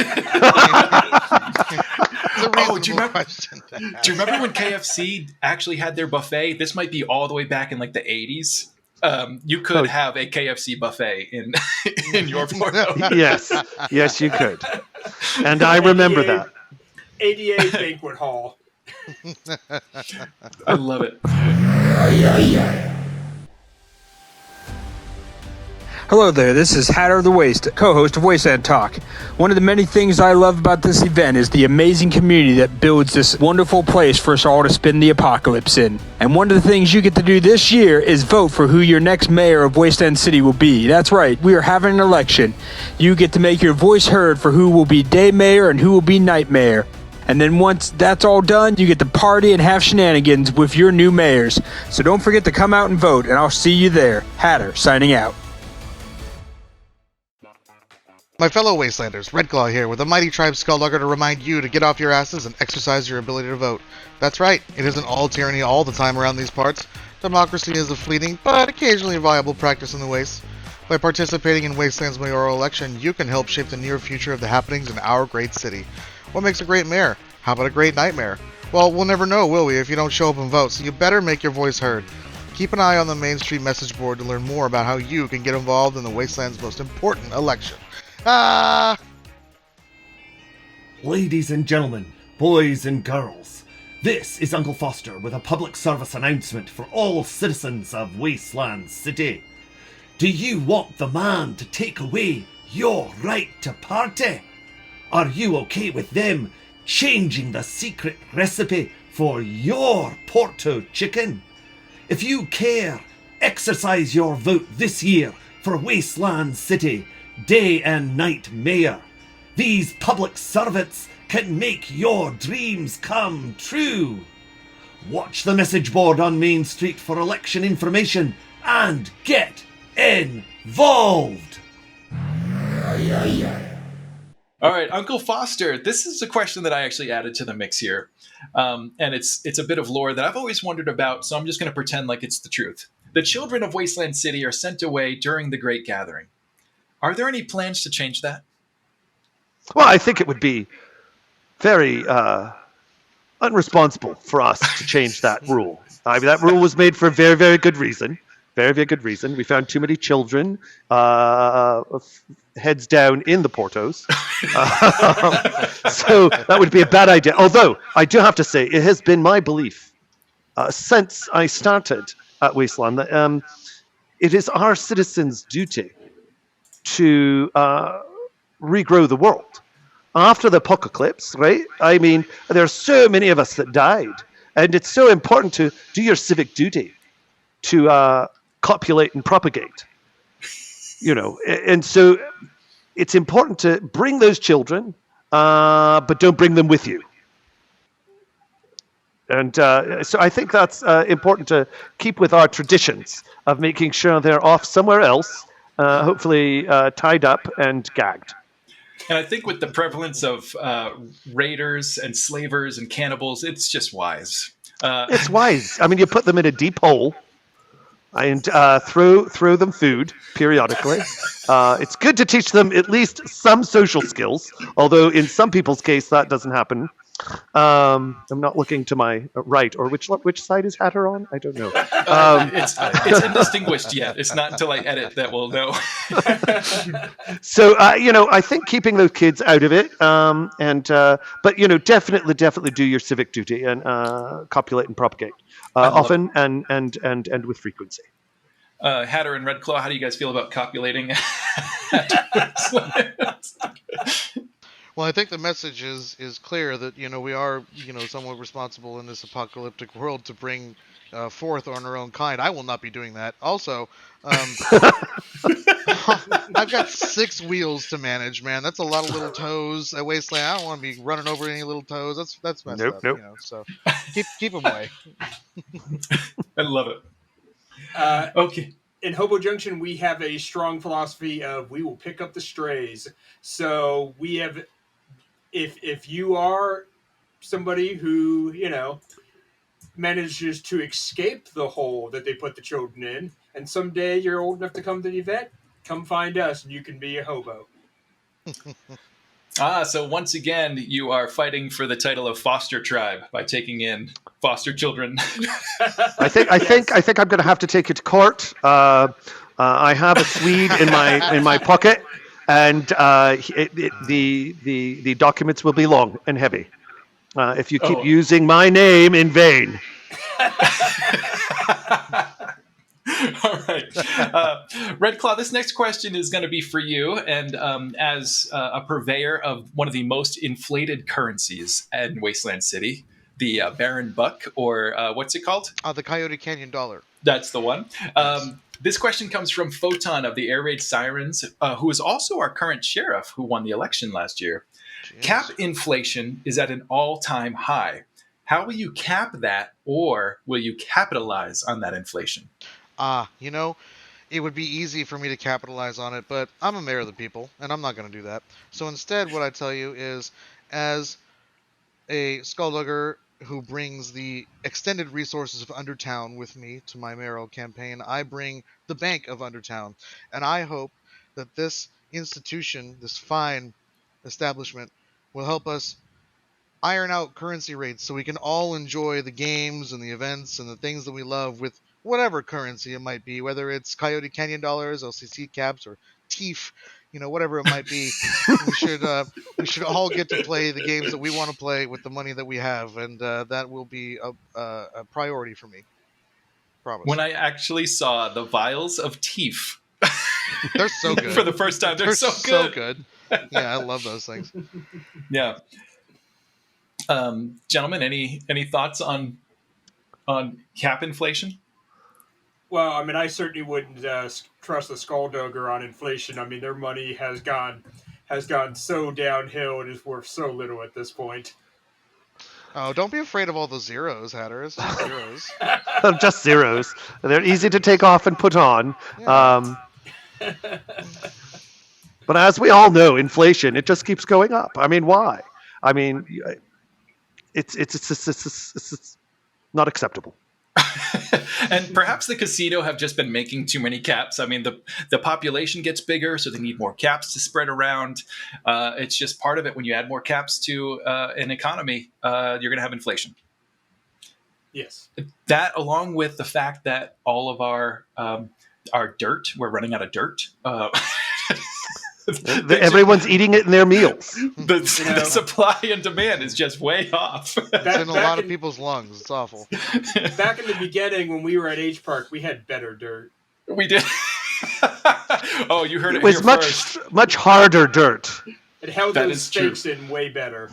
a reasonable question to ask. Do you remember when KFC actually had their buffet? This might be all the way back in the 80s. You could have a KFC buffet in your Porto. Yes, you could. And I remember that. 88 banquet hall. I love it. Hello there, this is Hatter the Waste, co-host of Wasteland Talk. One of the many things I love about this event is the amazing community that builds this wonderful place for us all to spend the apocalypse in. And one of the things you get to do this year is vote for who your next mayor of Wasteland City will be. That's right, we are having an election. You get to make your voice heard for who will be day mayor and who will be night mayor. And then once that's all done, you get to party and have shenanigans with your new mayors. So don't forget to come out and vote, and I'll see you there. Hatter, signing out. My fellow Wastelanders, Redclaw here with a mighty tribe skulldugger to remind you to get off your asses and exercise your ability to vote. That's right, it isn't all tyranny all the time around these parts. Democracy is a fleeting, but occasionally viable practice in the Wastes. By participating in Wasteland's mayoral election, you can help shape the near future of the happenings in our great city. What makes a great mayor? How about a great nightmare? Well, we'll never know, will we, if you don't show up and vote, so you better make your voice heard. Keep an eye on the Main Street message board to learn more about how you can get involved in the Wasteland's most important election. Ladies and gentlemen, boys and girls, this is Uncle Foster with a public service announcement for all citizens of Wasteland City. Do you want the man to take away your right to party? Are you okay with them changing the secret recipe for your Porto chicken? If you care, exercise your vote this year for Wasteland City Day and Night Mayor. These public servants can make your dreams come true. Watch the message board on Main Street for election information and get involved. All right, Uncle Foster, this is a question that I actually added to the mix here. And it's a bit of lore that I've always wondered about, so I'm just going to pretend like it's the truth. The children of Wasteland City are sent away during the Great Gathering. Are there any plans to change that? Well, I think it would be very unresponsible for us to change that rule. I mean, that rule was made for a very, very good reason. Very, very good reason. We found too many children heads down in the Portos. So that would be a bad idea. Although, I do have to say, it has been my belief since I started at Wasteland that it is our citizens' duty to regrow the world. After the apocalypse, right? I mean, there are so many of us that died, and it's so important to do your civic duty to copulate and propagate, and so it's important to bring those children, but don't bring them with you. And so I think that's important to keep with our traditions of making sure they're off somewhere else hopefully tied up and gagged. And I think with the prevalence of raiders and slavers and cannibals, it's just wise. It's wise. I mean, you put them in a deep hole and throw them food periodically. It's good to teach them at least some social skills, although in some people's case that doesn't happen. I'm not looking to my right, or which side is Hatter on? I don't know. It's indistinguished yet. It's not until I edit that we'll know. So I think keeping those kids out of it, but definitely do your civic duty and copulate and propagate often and with frequency. Hatter and Redclaw, how do you guys feel about copulating? Well, I think the message is clear that we are somewhat responsible in this apocalyptic world to bring forth on our own kind. I will not be doing that. Also, I've got 6 wheels to manage, man. That's a lot of little toes at Wasteland. I don't want to be running over any little toes. That's messed up. Nope. So keep them away. I love it. Okay. In Hobo Junction, we have a strong philosophy of we will pick up the strays. So we have, if you are somebody who manages to escape the hole that they put the children in, and someday you're old enough to come to the event, come find us and you can be a hobo. So once again, you are fighting for the title of foster tribe by taking in foster children. I think I'm going to have to take it to court. I have a Swede in my pocket, and the documents will be long and heavy if you keep using my name in vain. All right. Redclaw, this next question is going to be for you. And as a purveyor of one of the most inflated currencies in Wasteland City, the Baron Buck, or what's it called? The Coyote Canyon dollar. That's the one. This question comes from Photon of the Air Raid Sirens, who is also our current sheriff who won the election last year. Jeez. Cap inflation is at an all-time high. How will you cap that, or will you capitalize on that inflation? It would be easy for me to capitalize on it, but I'm a mayor of the people, and I'm not going to do that. So instead, what I tell you is, as a skulldugger who brings the extended resources of Undertown with me to my mayoral campaign, I bring the Bank of Undertown. And I hope that this institution, this fine establishment, will help us iron out currency rates so we can all enjoy the games and the events and the things that we love with whatever currency it might be, whether it's Coyote Canyon dollars, LCC caps, or TEEF, whatever it might be. we should all get to play the games that we want to play with the money that we have, and that will be a priority for me. Promise. When I actually saw the vials of TEEF, they're so good. For the first time, they're so good. Yeah, I love those things. Yeah. Gentlemen, any thoughts on cap inflation? Well, I mean, I certainly wouldn't trust the Skulldugger on inflation. I mean, their money has gone so downhill and is worth so little at this point. Oh, don't be afraid of all the zeros, Hatter. It's just zeros. Just zeros. They're easy to take off and put on. Yeah. But as we all know, inflation, it just keeps going up. I mean, why? I mean, it's not acceptable. And perhaps the casino have just been making too many caps. I mean, the population gets bigger, so they need more caps to spread around. It's just part of it. When you add more caps to an economy, you're going to have inflation. Yes. That, along with the fact that all of our dirt, we're running out of dirt. Everyone's eating it in their meals. The supply and demand is just way off. It's in a lot of people's lungs. It's awful. Back in the beginning, when we were at H Park, we had better dirt. We did. Oh, you heard it. It was here much harder dirt. It held That those is true. stakes in way better.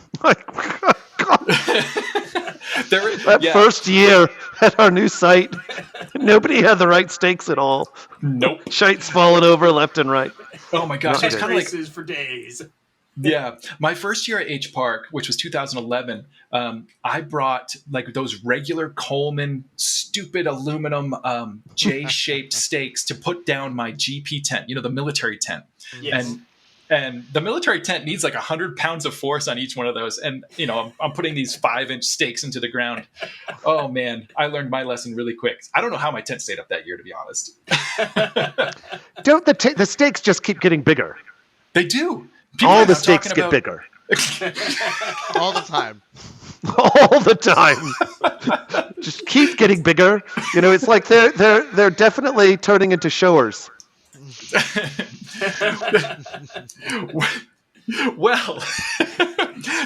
First year at our new site, nobody had the right stakes at all. Nope. Shite's falling over left and right. Oh my gosh, it's kind of like for days. Yeah, my first year at H Park, which was 2011, I brought like those regular Coleman stupid aluminum J-shaped stakes to put down my GP tent, the military tent. Yes. And the military tent needs like 100 pounds of force on each one of those. And, I'm putting these 5-inch stakes into the ground. Oh, man, I learned my lesson really quick. I don't know how my tent stayed up that year, to be honest. Don't the stakes just keep getting bigger? They do. People All are the now stakes talking get about- bigger. All the time. All the time. Just keep getting bigger. It's like they're definitely turning into showers. Well,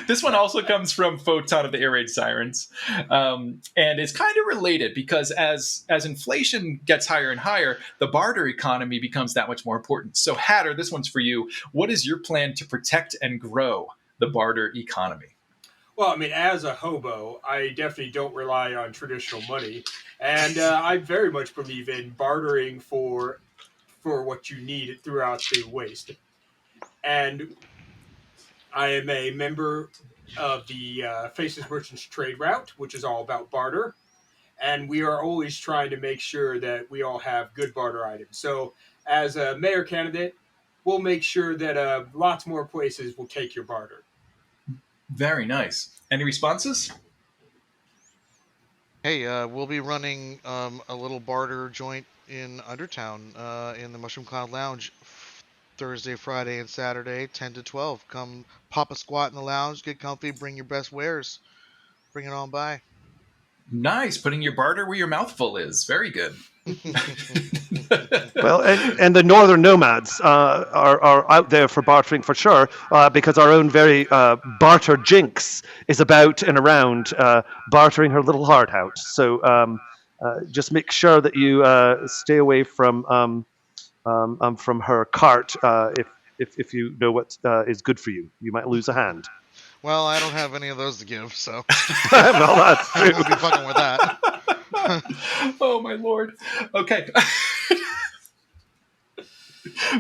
this one also comes from Photon of the Air Raid Sirens, and it's kind of related because as inflation gets higher and higher, the barter economy becomes that much more important. So, Hatter, this one's for you. What is your plan to protect and grow the barter economy? Well, I mean, as a hobo, I definitely don't rely on traditional money, and I very much believe in bartering for what you need throughout the waste. And I am a member of the Faces Merchants Trade Route, which is all about barter. And we are always trying to make sure that we all have good barter items. So, as a mayor candidate, we'll make sure that lots more places will take your barter. Very nice. Any responses? Hey, we'll be running a little barter joint in Undertown in the Mushroom Cloud Lounge Thursday, Friday, and Saturday, 10 to 12. Come pop a squat in the lounge, get comfy, bring your best wares. Bring it on by. Nice. Putting your barter where your mouthful is. Very good. Well, and the northern nomads are out there for bartering for sure, because our own very barter jinx is about and around bartering her little heart out. So just make sure that you stay away from her cart if you know what is good for you. You might lose a hand. Well, I don't have any of those to give, so Well, that's I true. won't be fucking with that. Oh, my Lord. Okay.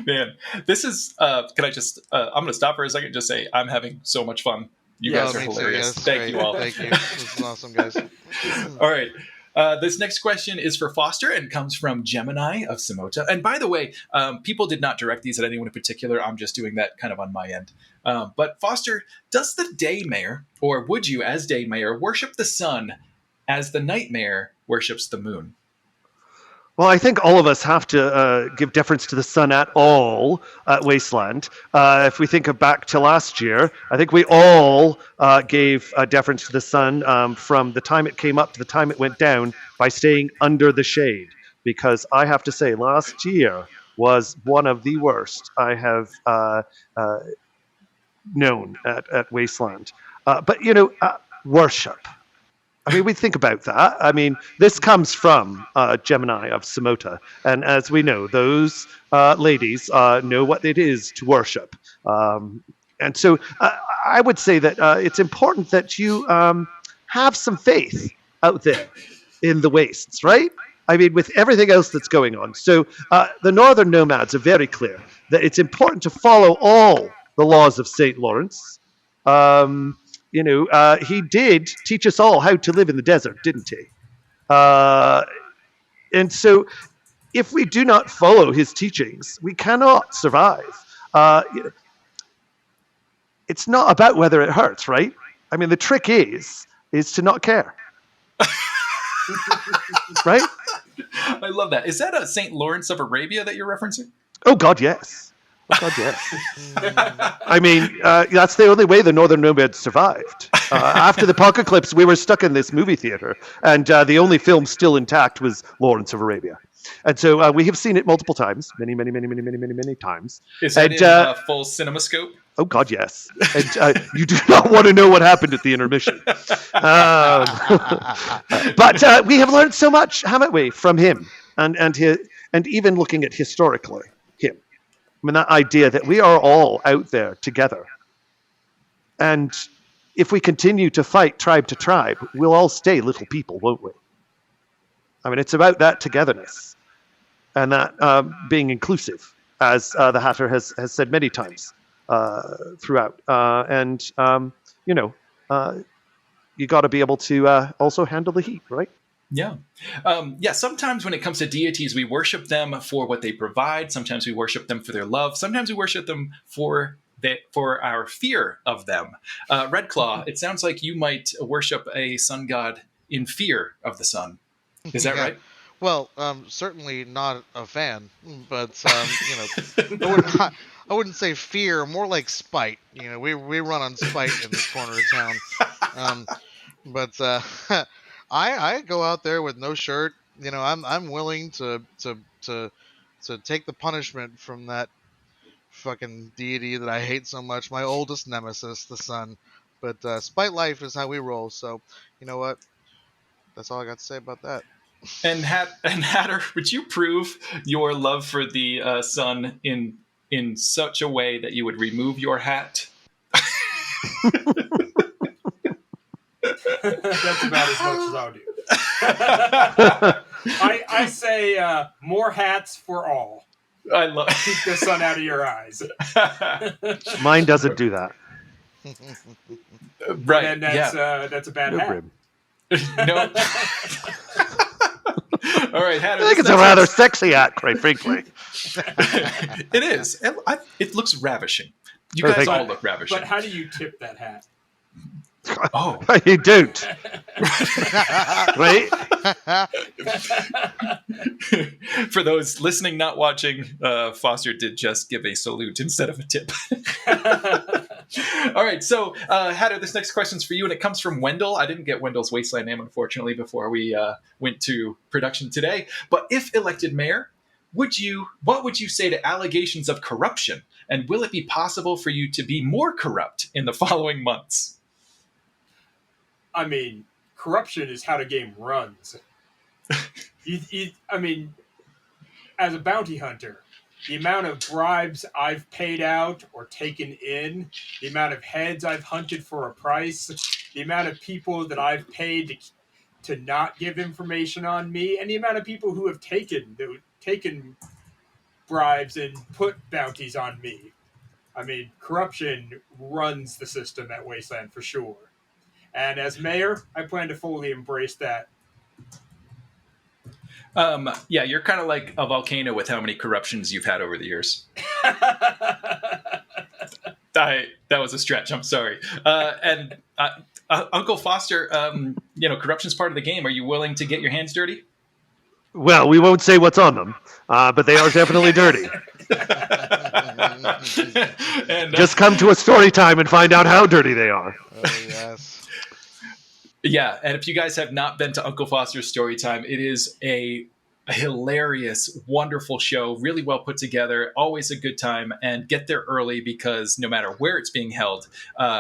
Man, this is, can I just, I'm going to stop for a second and just say I'm having so much fun. You guys are Me too, hilarious. yes, Thank great. you all. Thank you. This is awesome, guys. All right. This next question is for Foster and comes from Gemini of Samota. And by the way, people did not direct these at anyone in particular. I'm just doing that kind of on my end. But Foster, does the day mayor, or would you as day mayor, worship the sun as the night mayor worships the moon? Well, I think all of us have to give deference to the sun at all at Wasteland. If we think of back to last year, I think we all gave deference to the sun from the time it came up to the time it went down by staying under the shade. Because I have to say, last year was one of the worst I have known at Wasteland. But, worship. I mean, we think about that. I mean, this comes from Gemini of Samota. And as we know, those ladies know what it is to worship. And so I would say that it's important that you have some faith out there in the wastes, right? I mean, with everything else that's going on. So the Northern Nomads are very clear that it's important to follow all the laws of St. Lawrence. He did teach us all how to live in the desert, didn't he? And so if we do not follow his teachings, we cannot survive. It's not about whether it hurts, right? I mean, the trick is to not care. Right? I love that. Is that a St. Lawrence of Arabia that you're referencing? Oh, God, yes. Oh, God, yes. I mean, that's the only way the Northern Nomads survived. After the apocalypse, we were stuck in this movie theater, and the only film still intact was Lawrence of Arabia. And so we have seen it multiple times, many times. Is that in full CinemaScope? Oh, God, yes. And you do not want to know what happened at the intermission. But we have learned so much, haven't we, from him, and even looking at historically him. I mean, that idea that we are all out there together. And if we continue to fight tribe to tribe, we'll all stay little people, won't we? I mean, it's about that togetherness and that being inclusive, as the Hatter has said many times. throughout. You know, you got to be able to also handle the heat, right? Yeah. Sometimes when it comes to deities, we worship them for what they provide. Sometimes we worship them for their love. Sometimes we worship them for our fear of them. Redclaw, it sounds like you might worship a sun god in fear of the sun. Is that Yeah. right? Well, certainly not a fan, but I wouldn't say fear, more like spite. We run on spite in this corner of town. But I go out there with no shirt. I'm willing to take the punishment from that fucking deity that I hate so much, my oldest nemesis, the sun. But spite life is how we roll. So you know what? That's all I got to say about that. And Hatter, would you prove your love for the sun in such a way that you would remove your hat? That's about as much as I'll do. I say more hats for all. I love Keep the sun out of your eyes. Mine doesn't do that. Right. And that's a bad No hat. rib. No. All right, Hatter. I think it's a rather sexy hat, quite frankly. It is. It looks ravishing. You Oh, guys thank all you. look ravishing. But how do you tip that hat? Oh. You don't. Right? For those listening, not watching, Foster did just give a salute instead of a tip. All right, so Hatter, this next question's for you, and it comes from Wendell. I didn't get Wendell's Wasteland name, unfortunately, before we went to production today. But if elected mayor, what would you say to allegations of corruption, and will it be possible for you to be more corrupt in the following months? I mean, corruption is how the game runs. I mean, as a bounty hunter, the amount of bribes I've paid out or taken in, the amount of heads I've hunted for a price, the amount of people that I've paid to not give information on me, and the amount of people who have taken bribes and put bounties on me. I mean, corruption runs the system at Wasteland for sure. And as mayor, I plan to fully embrace that. Yeah, you're kind of like a volcano with how many corruptions you've had over the years. That was a stretch. I'm sorry. And Uncle Foster, corruption's part of the game. Are you willing to get your hands dirty? Well, we won't say what's on them, but they are definitely dirty. And, Just come to a story time and find out how dirty they are. Oh, yes. Yeah, and if you guys have not been to Uncle Foster's Story Time, it is a hilarious, wonderful show, really well put together, always a good time, and get there early because no matter where it's being held,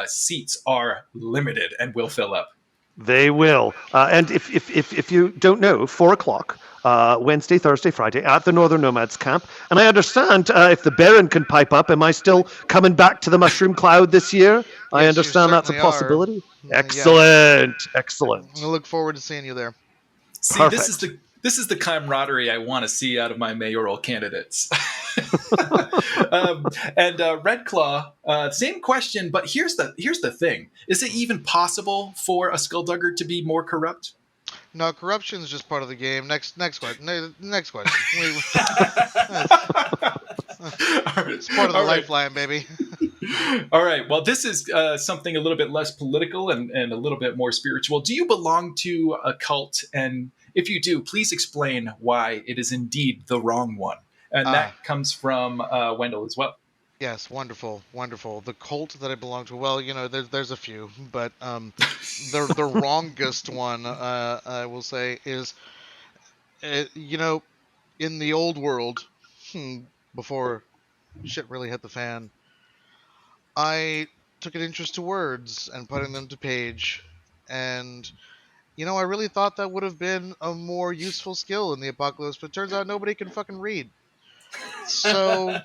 seats are limited and will fill up. They will. And if you don't know, 4 o'clock, Wednesday, Thursday, Friday, at the Northern Nomads Camp. And I understand if the Baron can pipe up, am I still coming back to the Mushroom Cloud this year? I Yes, you understand that's a certainly are. possibility. Yeah. Excellent. Excellent. I look forward to seeing you there. See, Perfect. this is the camaraderie I want to see out of my mayoral candidates. And Red Claw, same question, but here's the thing: is it even possible for a skulldugger to be more corrupt? No, corruption is just part of the game. Next question. Next question. It's part of the lifeline, baby. All right. Well, this is something a little bit less political and a little bit more spiritual. Do you belong to a cult? And if you do, please explain why it is indeed the wrong one. And that comes from Wendell as well. Yes, wonderful. The cult that I belong to, well, there's a few, but the wrongest one, I will say, is, in the old world, before shit really hit the fan, I took an interest to words and putting them to page, and I really thought that would have been a more useful skill in the apocalypse, but it turns out nobody can fucking read. So,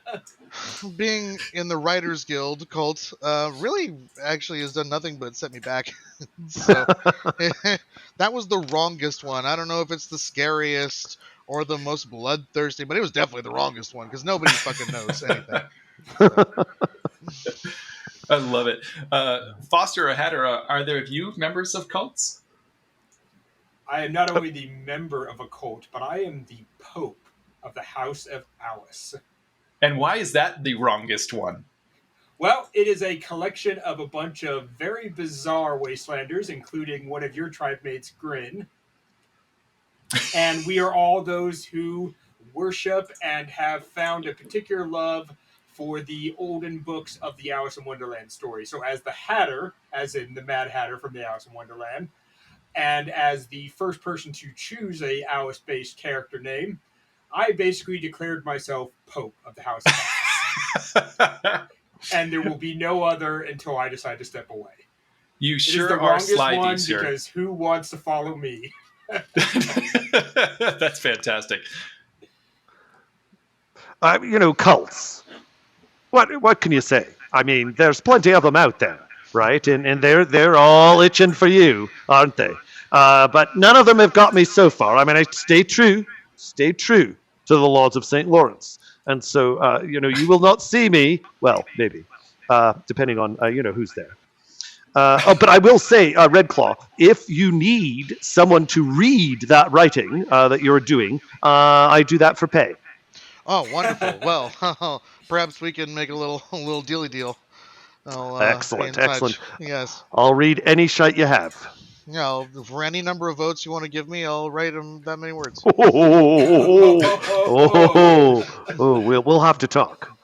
being in the Writers Guild cult really actually has done nothing but set me back. So, that was the wrongest one. I don't know if it's the scariest or the most bloodthirsty, but it was definitely the wrongest one because nobody fucking knows anything. So, I love it. Foster or Hatter, are there of you members of cults? I am not only the member of a cult, but I am the Pope of the House of Alice. And why is that the wrongest one? Well, it is a collection of a bunch of very bizarre wastelanders, including one of your tribe mates, Grin. And we are all those who worship and have found a particular love for the olden books of the Alice in Wonderland story. So as the Hatter, as in the Mad Hatter from the Alice in Wonderland, and as the first person to choose a Alice-based character name, I basically declared myself Pope of the House of Alice. And there will be no other until I decide to step away. You It sure is the are longest slidey, one sir. because who wants to follow me? That's fantastic. Cults. What can you say? I mean, there's plenty of them out there, right? And they're all itching for you, aren't they? But none of them have got me so far. I mean, I stay true to the laws of St. Lawrence. And so, you will not see me, well, maybe, depending on, who's there. But I will say, Redclaw, if you need someone to read that writing that you're doing, I do that for pay. Oh, wonderful. Well, perhaps we can make a little dealy deal. I'll, Excellent, be in touch. excellent. Yes. I'll read any shite you have. For any number of votes you want to give me, I'll write them that many words. We'll have to talk.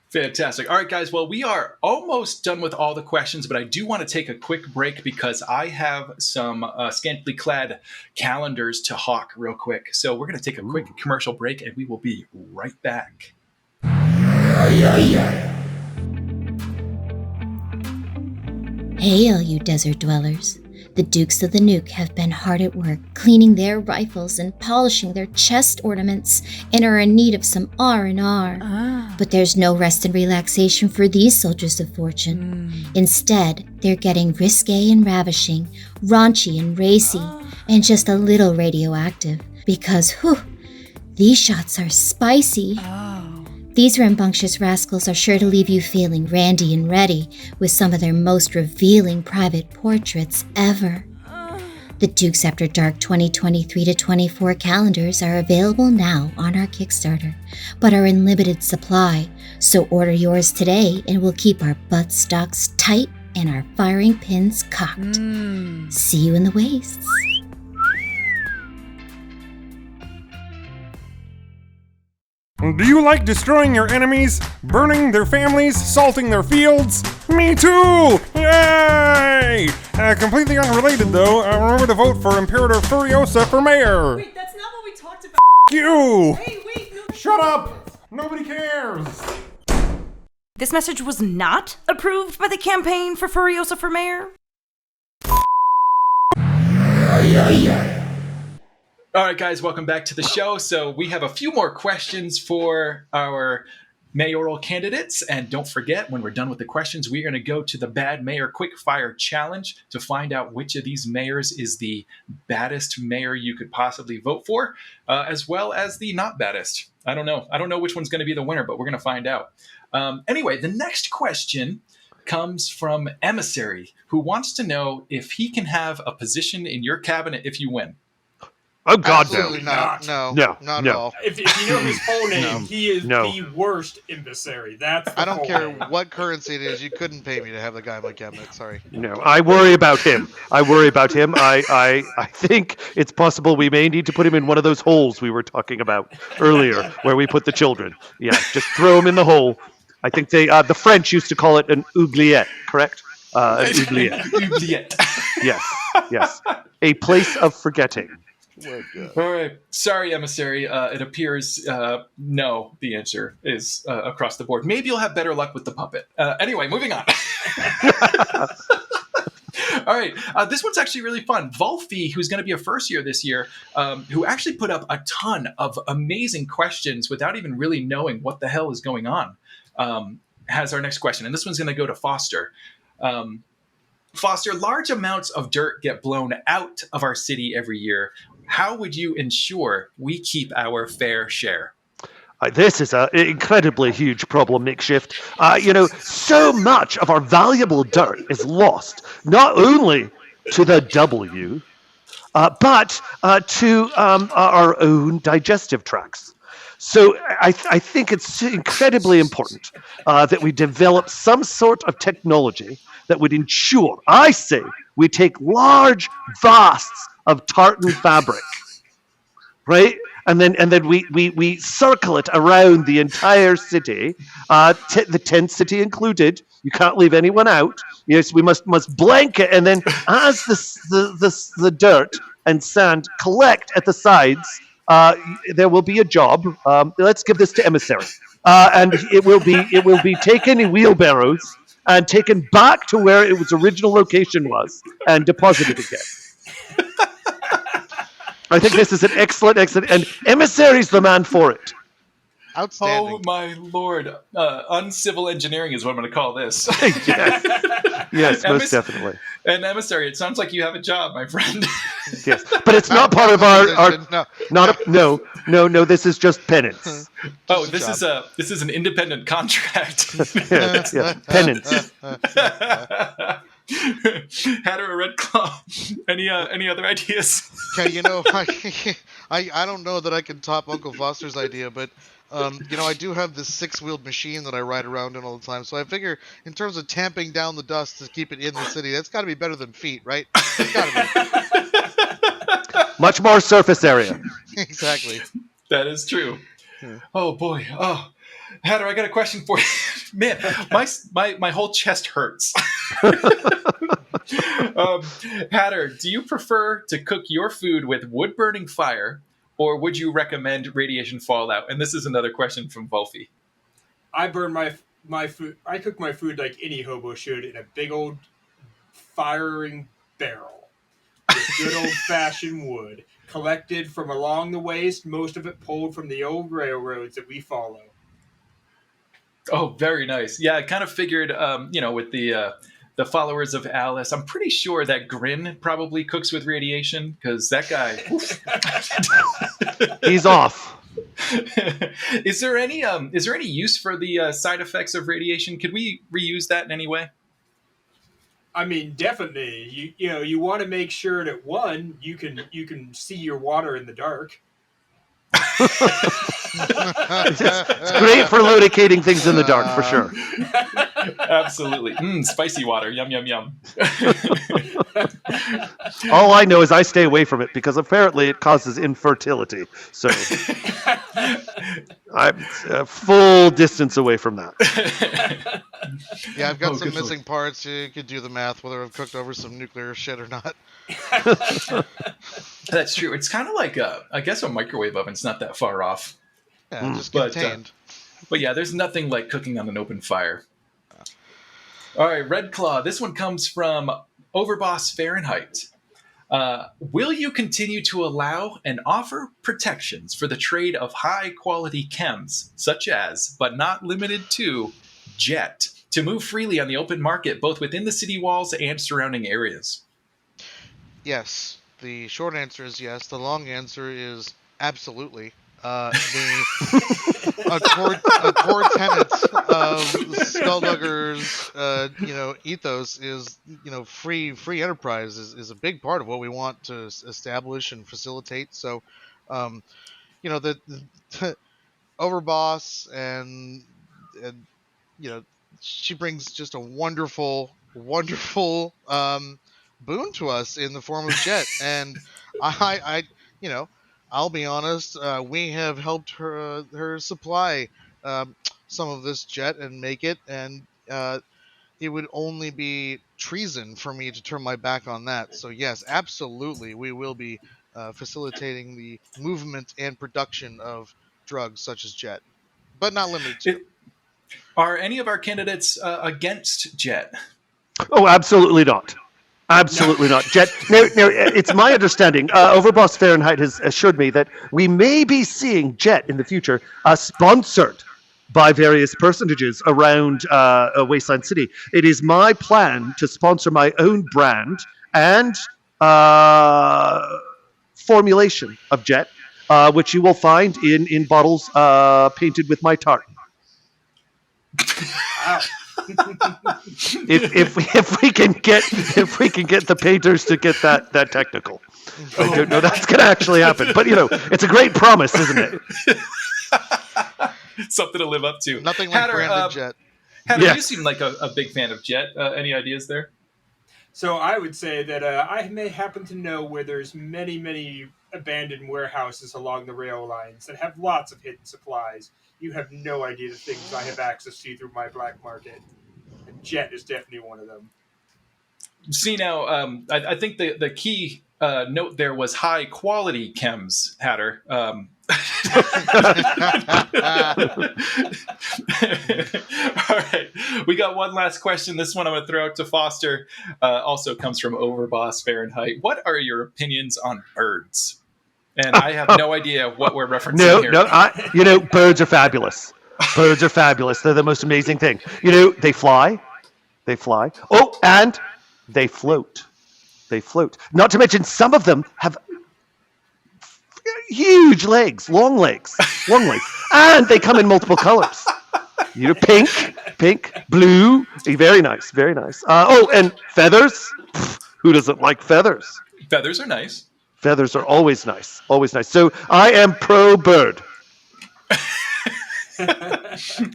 Fantastic. All right, guys. Well, we are almost done with all the questions, but I do want to take a quick break because I have some scantily clad calendars to hawk real quick. So we're going to take a quick commercial break, and we will be right back. Hey, all you desert dwellers. The Dukes of the Nuke have been hard at work cleaning their rifles and polishing their chest ornaments and are in need of some R&R. But there's no rest and relaxation for these soldiers of fortune. Instead, they're getting risque and ravishing, raunchy and racy, and just a little radioactive. Because, these shots are spicy. These rambunctious rascals are sure to leave you feeling randy and ready with some of their most revealing private portraits ever. The Dukes After Dark 2023-24 calendars are available now on our Kickstarter, but are in limited supply, so order yours today and we'll keep our butt stocks tight and our firing pins cocked. See you in the wastes. Do you like destroying your enemies, burning their families, salting their fields? Me too! Yay! Completely unrelated though, remember to vote for Imperator Furiosa for mayor! Wait, that's not what we talked about! You! Hey, wait, no! Shut up! Nobody cares! This message was not approved by the campaign for Furiosa for mayor? All right, guys, welcome back to the show. So we have a few more questions for our mayoral candidates. And don't forget, when we're done with the questions, we're going to go to the Bad Mayor Quickfire Challenge to find out which of these mayors is the baddest mayor you could possibly vote for, as well as the not baddest. I don't know. I don't know which one's going to be the winner, but we're going to find out. Anyway, the next question comes from Emissary, who wants to know if he can have a position in your cabinet if you win. Oh, God, Absolutely no. not. No, not no. at all. If you know his full name, he is the worst emissary. That's the I don't full care name. what currency it is. You couldn't pay me to have the guy in my cabinet. Sorry. No, I worry about him. I think it's possible we may need to put him in one of those holes we were talking about earlier, where we put the children. Yeah, just throw him in the hole. I think the French used to call it an oubliette, correct? An oubliette. Oubliette. Yes. A place of forgetting. All right. Sorry, Emissary. It appears no, the answer is across the board. Maybe you'll have better luck with the puppet. Anyway, moving on. All right. This one's actually really fun. Volfi, who's going to be a first year this year, who actually put up a ton of amazing questions without even really knowing what the hell is going on, has our next question. And this one's going to go to Foster. Foster, large amounts of dirt get blown out of our city every year. How would you ensure we keep our fair share? This is an incredibly huge problem, Makeshift. So much of our valuable dirt is lost, not only to the W, but to our own digestive tracts. So I think it's incredibly important that we develop some sort of technology that would ensure, I say, we take large vasts of tartan fabric, right? And then we circle it around the entire city, the tent city included. You can't leave anyone out. Yes, we must blanket, and then as the dirt and sand collect at the sides, there will be a job. Let's give this to emissary, and it will be taken in wheelbarrows and taken back to where its original location was and deposited again. I think this is an excellent, and emissary's the man for it. Outstanding. Oh my lord! Uncivil engineering is what I'm going to call this. Yes, most definitely. And emissary, it sounds like you have a job, my friend. Yes, but it's not part of our no. This is just penance. Oh, this is an independent contract. yeah, penance. Hatter or Red Claw? Any other ideas? Okay, I don't know that I can top Uncle Foster's idea, but I do have this 6-wheeled machine that I ride around in all the time. So I figure, in terms of tamping down the dust to keep it in the city, that's got to be better than feet, right? It's got to be. Much more surface area. Exactly. That is true. Oh boy. Oh, Hatter, I got a question for you. Man, my whole chest hurts. Hatter, do you prefer to cook your food with wood-burning fire, or would you recommend radiation fallout? And this is another question from Wolfie. I burn my food. I cook my food like any hobo should in a big old firing barrel with good old-fashioned wood, collected from along the waste, most of it pulled from the old railroads that we follow. Oh, very nice. Yeah, I kind of figured, with the followers of Alice, I'm pretty sure that Grin probably cooks with radiation, because that guy, he's off. Is there any use for the side effects of radiation? Could we reuse that in any way? I mean, definitely. You want to make sure that, one, you can see your water in the dark. It's great for locating things in the dark, for sure. Absolutely. Spicy water. Yum, yum, yum. All I know is I stay away from it because apparently it causes infertility. So I'm a full distance away from that. Yeah, I've got some missing parts. You could do the math, whether I've cooked over some nuclear shit or not. That's true. It's kind of like, I guess a microwave oven's not that far off. Yeah, just contained. But yeah, there's nothing like cooking on an open fire. All right, Red Claw. This one comes from Overboss Fahrenheit. Will you continue to allow and offer protections for the trade of high-quality chems, such as, but not limited to, jet, to move freely on the open market, both within the city walls and surrounding areas? Yes. The short answer is yes. The long answer is absolutely. A core tenet of Skulldugger's, ethos is, free enterprise is a big part of what we want to establish and facilitate. So, the Overboss and she brings just a wonderful boon to us in the form of jet, and I'll be honest, we have helped her supply some of this jet and make it, and it would only be treason for me to turn my back on that. So yes, absolutely, we will be facilitating the movement and production of drugs such as jet, but not limited to. Are any of our candidates against jet? Oh, absolutely not. Absolutely not. Jet. Now, it's my understanding, Overboss Fahrenheit has assured me that we may be seeing jet in the future sponsored by various personages around Wasteland City. It is my plan to sponsor my own brand and formulation of jet which you will find in bottles painted with my tartan. Wow. If we can get the painters to get that technical, I don't know that's going to actually happen. But it's a great promise, isn't it? Something to live up to. Nothing like Hatter, branded Jet. Hatter, Yes. you seem like a big fan of Jet. Any ideas there? So I would say that I may happen to know where there's many, many abandoned warehouses along the rail lines that have lots of hidden supplies. You have no idea the things I have access to through my black market. And Jet is definitely one of them. See now, I think the key note there was high quality chems, Hatter. All right, we got one last question. This one I'm going to throw out to Foster. Also comes from Overboss Fahrenheit. What are your opinions on birds? And I have no idea what we're referencing here. Birds are fabulous. Birds are fabulous. They're the most amazing thing. They fly. They fly. Oh, and they float. They float. Not to mention, some of them have huge legs, long legs, and they come in multiple colors. Pink, blue. Very nice, very nice. And feathers. Who doesn't like feathers? Feathers are nice. Feathers are always nice, always nice. So I am pro bird.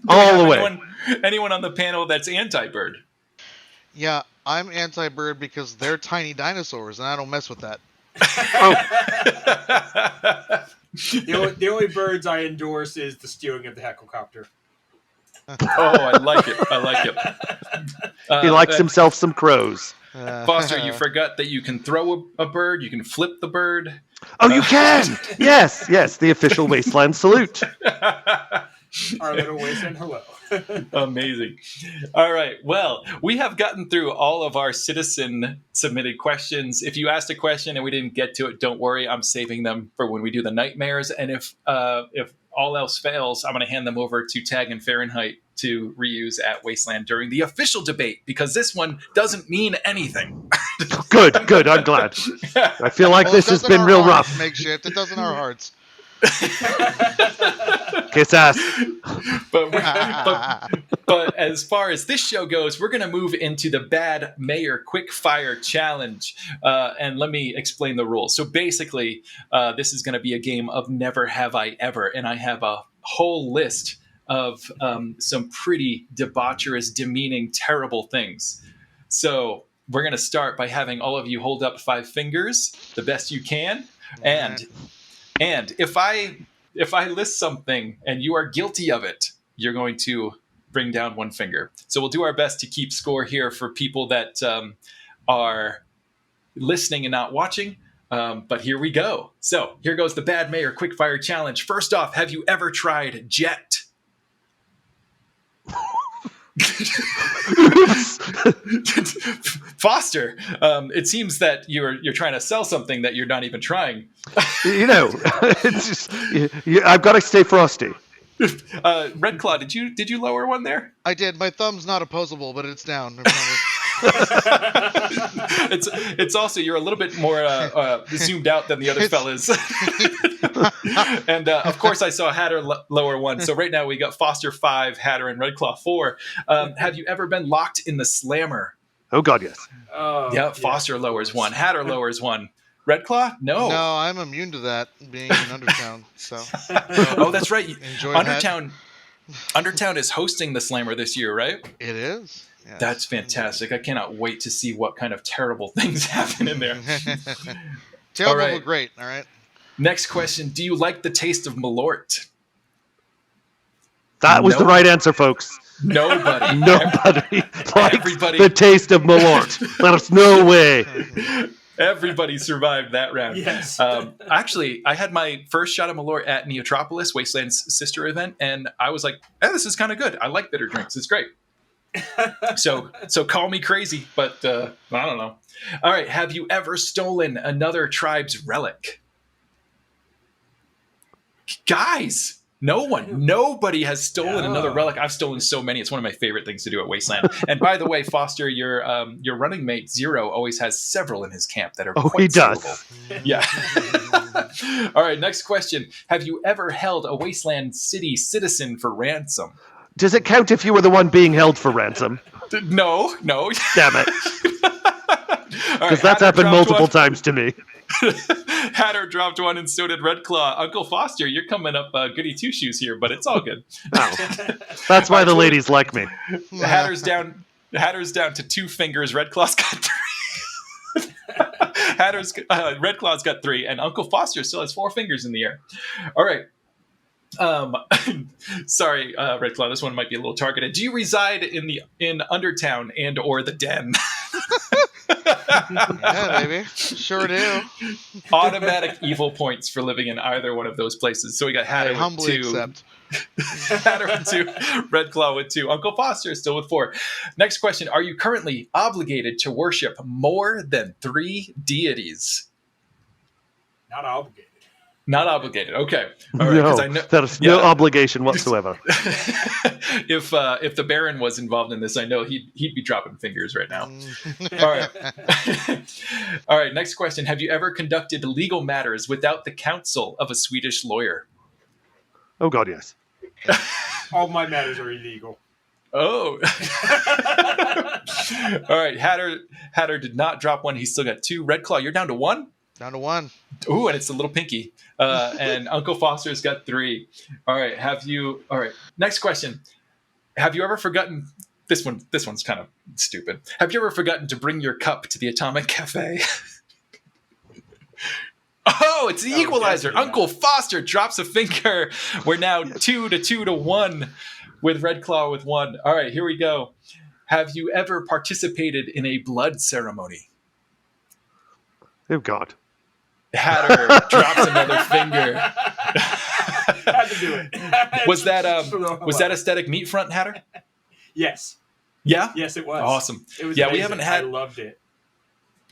All the way. Anyone on the panel that's anti-bird? Yeah, I'm anti-bird because they're tiny dinosaurs, and I don't mess with that. The only birds I endorse is the stealing of the helicopter. Oh, I like it. He likes himself some crows. Foster, you forgot that you can throw a bird, you can flip the bird. Oh, you can! Yes, the official Wasteland salute. Our little wasteland hello. Amazing. All right. Well, we have gotten through all of our citizen submitted questions. If you asked a question and we didn't get to it, don't worry. I'm saving them for when we do the nightmares. And if all else fails, I'm going to hand them over to Tag and Fahrenheit to reuse at Wasteland during the official debate, because this one doesn't mean anything. Good. I'm glad. I feel like this has been real rough. Makeshift. It does in our hearts. Kiss ass. But as far as this show goes, we're going to move into the Bad Mayor Quick Fire Challenge. And let me explain the rules. So basically, this is going to be a game of Never Have I Ever. And I have a whole list of some pretty debaucherous, demeaning, terrible things. So we're going to start by having all of you hold up 5 fingers the best you can. And if I list something and you are guilty of it, you're going to bring down 1 finger. So we'll do our best to keep score here for people that are listening and not watching. But here we go. So here goes the Bad Mayor Quickfire Challenge. First off, have you ever tried Jet? Foster, it seems that you're trying to sell something that you're not even trying. It's just I've got to stay frosty. Red Claw, did you lower one there? I did. My thumb's not opposable, but it's down. It's also, you're a little bit more zoomed out than the other fellas. And of course I saw Hatter lower 1. So right now we got Foster 5, Hatter and Red Claw 4. Have you ever been locked in the slammer? Oh God, yes. Yeah, Foster lowers 1, Hatter lowers 1. Red Claw? No, I'm immune to that, being in Undertown. So. Oh, that's right. Enjoy Undertown is hosting the slammer this year, right? It is. Yes. That's fantastic. I cannot wait to see what kind of terrible things happen in there. Terrible, right. But great. All right. Next question. Do you like the taste of Malort? That was the right answer, folks. Nobody likes the taste of Malort. There's no way. Everybody survived that round. Yes. Actually, I had my first shot of Malort at Neotropolis, Wasteland's sister event, and I was like, this is kind of good. I like bitter drinks. It's great. So call me crazy, but I don't know. All right. Have you ever stolen another tribe's relic? Guys, no one. Nobody has stolen another relic. I've stolen so many. It's one of my favorite things to do at Wasteland. And by the way, Foster, your running mate Zero always has several in his camp that are quite he does. stealable. Yeah. All right, next question. Have you ever held a Wasteland City citizen for ransom? Does it count if you were the one being held for ransom? No. Damn it. Because that's happened multiple times to me. Hatter dropped one, and so did Red Claw. Uncle Foster, you're coming up goody two shoes here, but it's all good. Oh. That's why the ladies like me. Hatter's down to 2 fingers. Red Claw's got 3. Red Claw's got 3, and Uncle Foster still has 4 fingers in the air. All right. Sorry, Red Claw. This one might be a little targeted. Do you reside in Undertown and or the Den? Yeah, baby. Sure do. Automatic evil points for living in either one of those places. So we got Hatter I with humbly 2. accept. Hatter with 2. Red Claw with 2. Uncle Foster is still with 4. Next question. Are you currently obligated to worship more than 3 deities? Not obligated. Not obligated. Okay. All right. No, I know, there's no obligation whatsoever. If the Baron was involved in this, I know he'd be dropping fingers right now. All right. All right. Next question. Have you ever conducted legal matters without the counsel of a Swedish lawyer? Oh, God, yes. All my matters are illegal. Oh. All right. Hatter did not drop one. He's still got 2. Red Claw, you're down to 1? Down to 1. Ooh, and it's a little pinky. And Uncle Foster's got 3. All right. All right. Next question. Have you ever forgotten this one's kind of stupid. Have you ever forgotten to bring your cup to the Atomic Cafe? Oh, it's the equalizer. Uncle Foster drops a finger. We're now 2-1 with Red Claw with 1. All right, here we go. Have you ever participated in a blood ceremony? Oh, God. Hatter drops another finger. Had to do it. Was that aesthetic meat front, Hatter? Yes. Yeah? Yes, it was. Awesome. It was amazing. I loved it.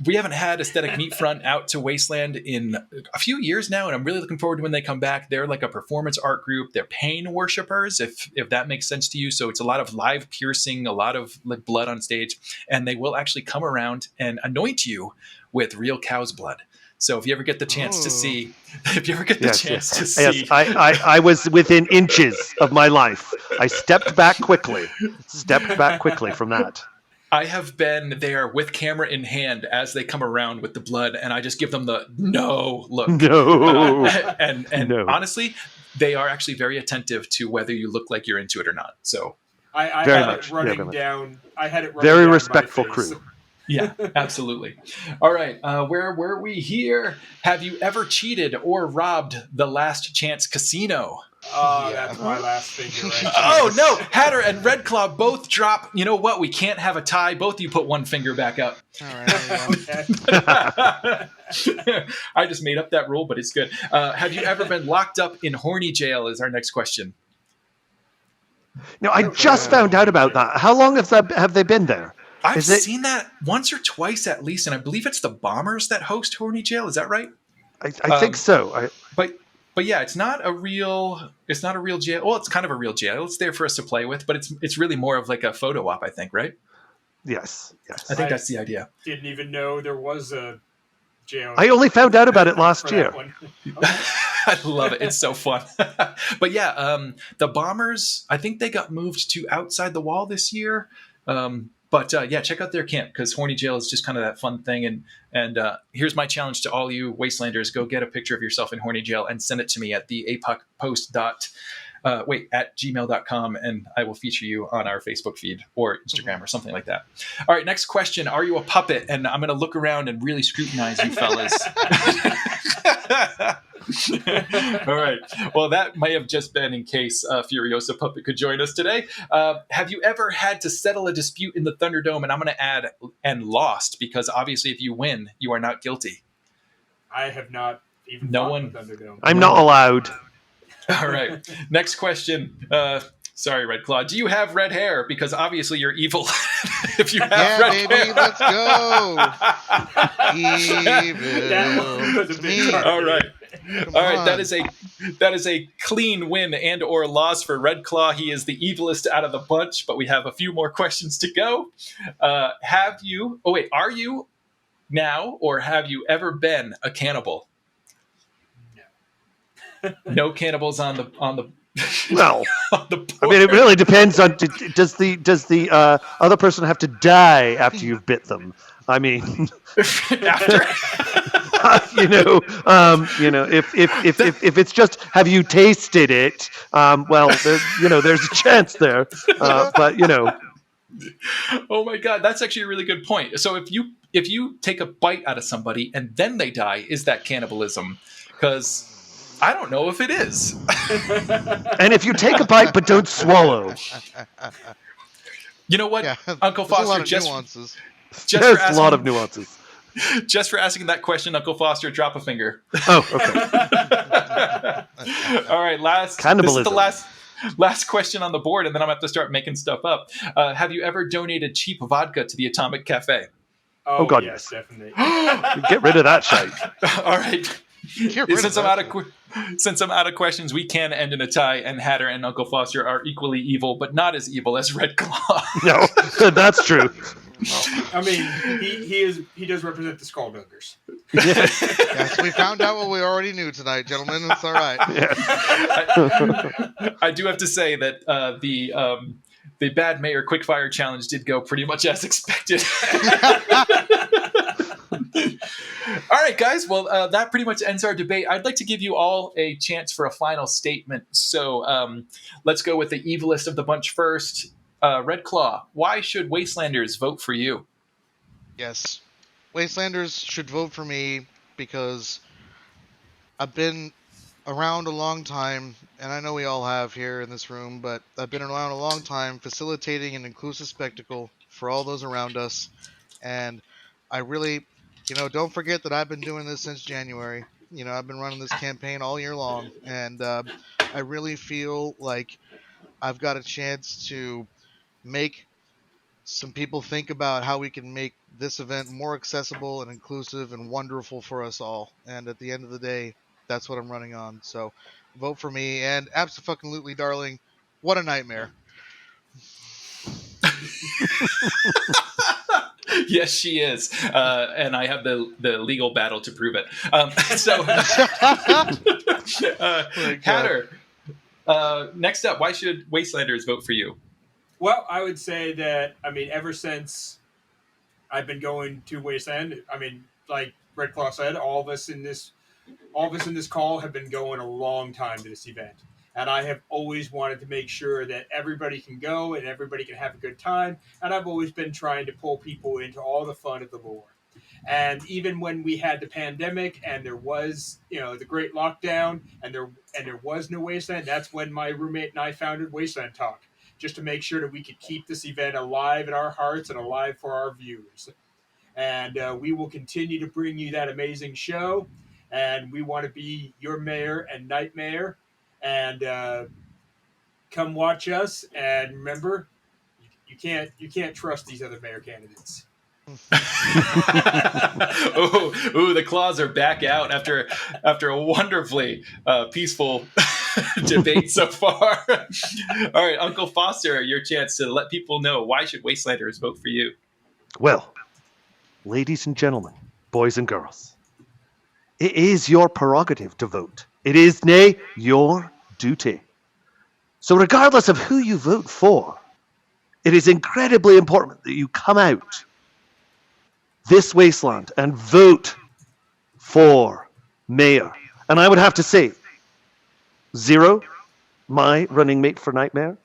We haven't had aesthetic meat front out to Wasteland in a few years now, and I'm really looking forward to when they come back. They're like a performance art group. They're pain worshippers, if that makes sense to you. So it's a lot of live piercing, a lot of like blood on stage, and they will actually come around and anoint you with real cow's blood. So if you ever get the chance to see, I was within inches of my life. I stepped back quickly from that. I have been there with camera in hand as they come around with the blood, and I just give them the no look. No. And No. honestly, they are actually very attentive to whether you look like you're into it or not. So I had it running down. Very respectful crew. Yeah, absolutely. All right, where were we here? Have you ever cheated or robbed the Last Chance Casino? Oh, yeah. That's my last finger right there. Oh, no. Hatter and Red Claw both drop. You know what? We can't have a tie. Both of you put one finger back up. All right. I just made up that rule, but it's good. Have you ever been locked up in horny jail is our next question. No, I just found out about that. How long have they been there? I've seen that once or twice at least, and I believe it's the Bombers that host horny jail. Is that right? I think so. But yeah, it's not a real jail. Well, it's kind of a real jail. It's there for us to play with, but it's really more of like a photo op, I think, right? Yes. I think that's the idea. Didn't even know there was a jail. I only found out about it last year. I love it. It's so fun. But yeah, the Bombers, I think they got moved to outside the wall this year. But yeah, check out their camp because Horny Jail is just kind of that fun thing. And here's my challenge to all you Wastelanders: go get a picture of yourself in Horny Jail and send it to me at the apocpost@gmail.com, and I will feature you on our Facebook feed or Instagram or something like that. All right, next question: are you a puppet? And I'm going to look around and really scrutinize you fellas. All right. Well, that may have just been in case Furiosa Puppet could join us today. Have you ever had to settle a dispute in the Thunderdome? And I'm going to add, and lost, because obviously if you win, you are not guilty. I have not even fought the Thunderdome. I'm not allowed. All right. Next question. Sorry, Red Claw. Do you have red hair? Because obviously you're evil. If you have red baby, hair. let's go. Evil. All right. Come All right, on. that is a clean win and or loss for Red Claw. He is the evilest out of the bunch, but we have a few more questions to go. Are you now or have you ever been a cannibal? No cannibals on the Well, on the board. I mean, it really depends on does the other person have to die after you've bit them? I mean, After. if it's just have you tasted it? Well, there's a chance there, but Oh my god, that's actually a really good point. So if you take a bite out of somebody and then they die, is that cannibalism? Because I don't know if it is. And if you take a bite but don't swallow, You know what, Yeah, Uncle there's a lot Foster, of nuances. just there's for a lot asking, of nuances. just for asking that question, Uncle Foster, drop a finger. Oh, okay. All right, this is Cannibalism. the last question on the board, and then I'm gonna have to start making stuff up. Have you ever donated cheap vodka to the Atomic Cafe? Oh, God, yes, definitely. Get rid of that shite. All right. Get rid Since of I'm that. since I'm out of questions, we can end in a tie, and Hatter and Uncle Foster are equally evil, but not as evil as Red Claw. No, that's true. I mean, he does represent the Skullduggers. Yes, we found out what we already knew tonight, gentlemen. It's all right. I do have to say that the Bad Mayor Quickfire Challenge did go pretty much as expected. All right, guys. Well, that pretty much ends our debate. I'd like to give you all a chance for a final statement. So let's go with the evilest of the bunch first. Red Claw, why should Wastelanders vote for you? Yes. Wastelanders should vote for me because I've been around a long time, and I know we all have here in this room, but I've been around a long time facilitating an inclusive spectacle for all those around us. And I really, don't forget that I've been doing this since January. I've been running this campaign all year long, and I really feel like I've got a chance to make some people think about how we can make this event more accessible and inclusive and wonderful for us all. And at the end of the day, that's what I'm running on. So vote for me. And abso-fucking-lutely, darling, what a nightmare. Yes, she is, and I have the legal battle to prove it. Hatter, next up, why should Wastelanders vote for you? Well, I would say that, ever since I've been going to Wasteland, like Red Claw said, all of us in this call have been going a long time to this event. And I have always wanted to make sure that everybody can go and everybody can have a good time. And I've always been trying to pull people into all the fun of the lore. And even when we had the pandemic and there was, the great lockdown and there was no Wasteland, that's when my roommate and I founded Wasteland Talk, just to make sure that we could keep this event alive in our hearts and alive for our viewers. And we will continue to bring you that amazing show. And we want to be your mayor and nightmare. And come watch us. And remember, you can't trust these other mayor candidates. Ooh, the claws are back out after a wonderfully peaceful debate so far. All right, Uncle Foster, your chance to let people know why should Wastelanders vote for you. Well, ladies and gentlemen, boys and girls, it is your prerogative to vote. It is, nay, your duty. So regardless of who you vote for, it is incredibly important that you come out this wasteland and vote for mayor. And I would have to say, Zero, my running mate for Nightmare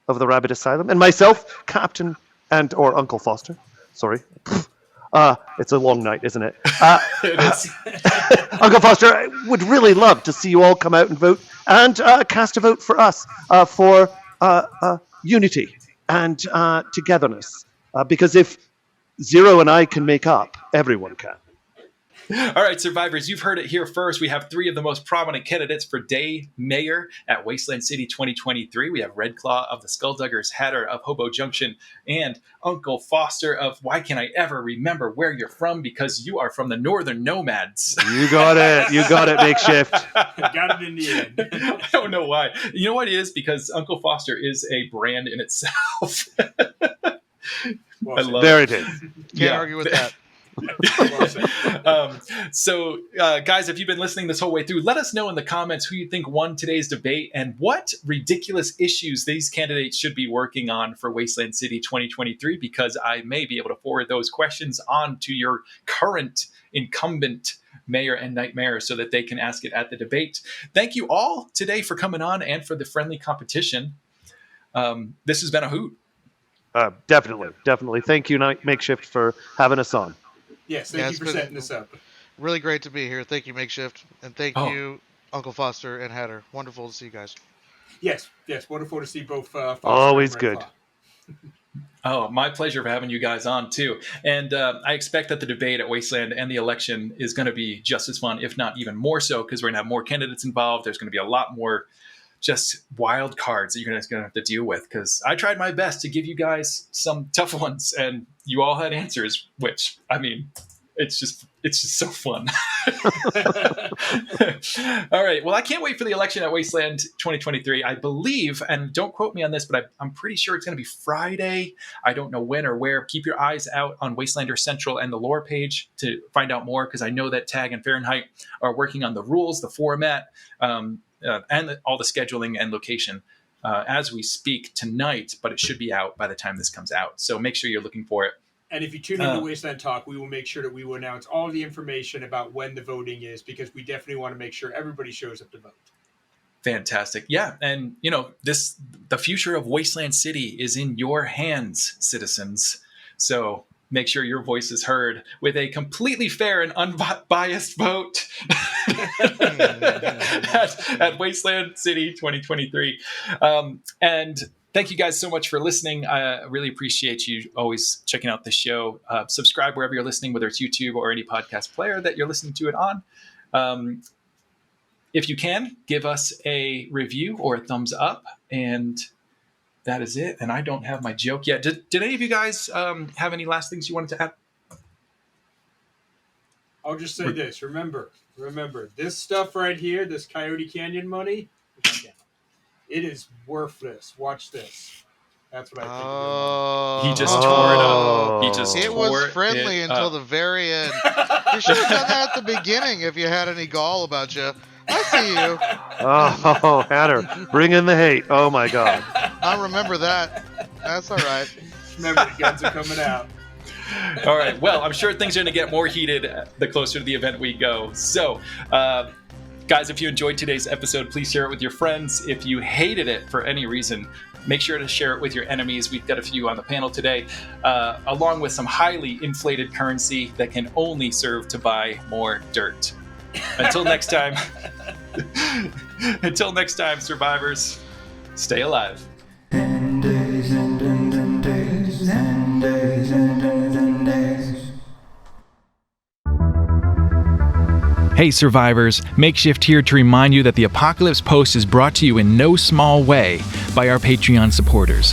of the Rabbit Asylum, and myself, Captain or Uncle Foster. Sorry. It's a long night, isn't it? It is. Uncle Foster, I would really love to see you all come out and vote and cast a vote for us for unity and togetherness. Because if Zero and I can make up, everyone can. All right, survivors, you've heard it here first. We have 3 of the most prominent candidates for Day Mayor at Wasteland City 2023. We have Red Claw of the Skullduggers, Hatter of Hobo Junction, and Uncle Foster of Why Can't I Ever Remember Where You're From? Because you are from the Northern Nomads. You got it. You got it, Makeshift. Got it in the end. I don't know why. You know what it is? Because Uncle Foster is a brand in itself. Well, I love There it. it is. Can't argue with that. So, guys, if you've been listening this whole way through, let us know in the comments who you think won today's debate and what ridiculous issues these candidates should be working on for Wasteland City 2023, because I may be able to forward those questions on to your current incumbent mayor and night mayor so that they can ask it at the debate. Thank you all today for coming on and for the friendly competition. This has been a hoot. Definitely. Thank you, Makeshift, for having us on. Yes, thank you for setting this up. Really great to be here. Thank you, Makeshift. And thank you, Uncle Foster and Hatter. Wonderful to see you guys. Yes, wonderful to see both. Foster Always and good. Claw. Oh, my pleasure for having you guys on, too. And I expect that the debate at Wasteland and the election is going to be just as fun, if not even more so, because we're going to have more candidates involved. There's going to be a lot more just wild cards that you're going to have to deal with, because I tried my best to give you guys some tough ones, and you all had answers, which, I mean, it's just so fun. All right. Well, I can't wait for the election at Wasteland 2023. I believe, and don't quote me on this, but I'm pretty sure it's going to be Friday. I don't know when or where. Keep your eyes out on Wastelander Central and the lore page to find out more, because I know that Tag and Fahrenheit are working on the rules, the format, and all the scheduling and location as we speak tonight, but it should be out by the time this comes out. So make sure you're looking for it. And if you tune into Wasteland Talk, we will make sure that we will announce all the information about when the voting is, because we definitely want to make sure everybody shows up to vote. Fantastic. Yeah. And, the future of Wasteland City is in your hands, citizens. So make sure your voice is heard with a completely fair and unbiased vote at Wasteland City 2023. And thank you guys so much for listening. I really appreciate you always checking out the show. Subscribe wherever you're listening, whether it's YouTube or any podcast player that you're listening to it on. If you can, give us a review or a thumbs up. And that is it. And I don't have my joke yet. Did any of you guys have any last things you wanted to add? I'll just say this. Remember, this stuff right here, this Coyote Canyon money, it is worthless. Watch this. That's what I think. He just tore it up. It was friendly until the very end. You should have done that at the beginning if you had any gall about you. I see you. Oh, Hatter, bring in the hate. Oh, my God. I remember that. That's all right. Remember, the guns are coming out. All right. Well, I'm sure things are going to get more heated the closer to the event we go. So, guys, if you enjoyed today's episode, please share it with your friends. If you hated it for any reason, make sure to share it with your enemies. We've got a few on the panel today, along with some highly inflated currency that can only serve to buy more dirt. Until next time, survivors, stay alive. Hey survivors, Makeshift here to remind you that the Apocalypse Post is brought to you in no small way by our Patreon supporters.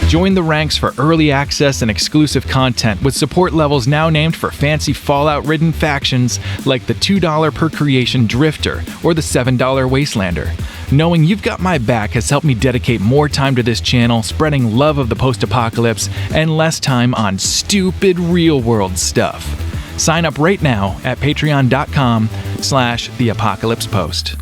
Join the ranks for early access and exclusive content with support levels now named for fancy Fallout-ridden factions like the $2 per creation Drifter or the $7 Wastelander. Knowing you've got my back has helped me dedicate more time to this channel, spreading love of the post-apocalypse and less time on stupid real-world stuff. Sign up right now at patreon.com/theapocalypsepost.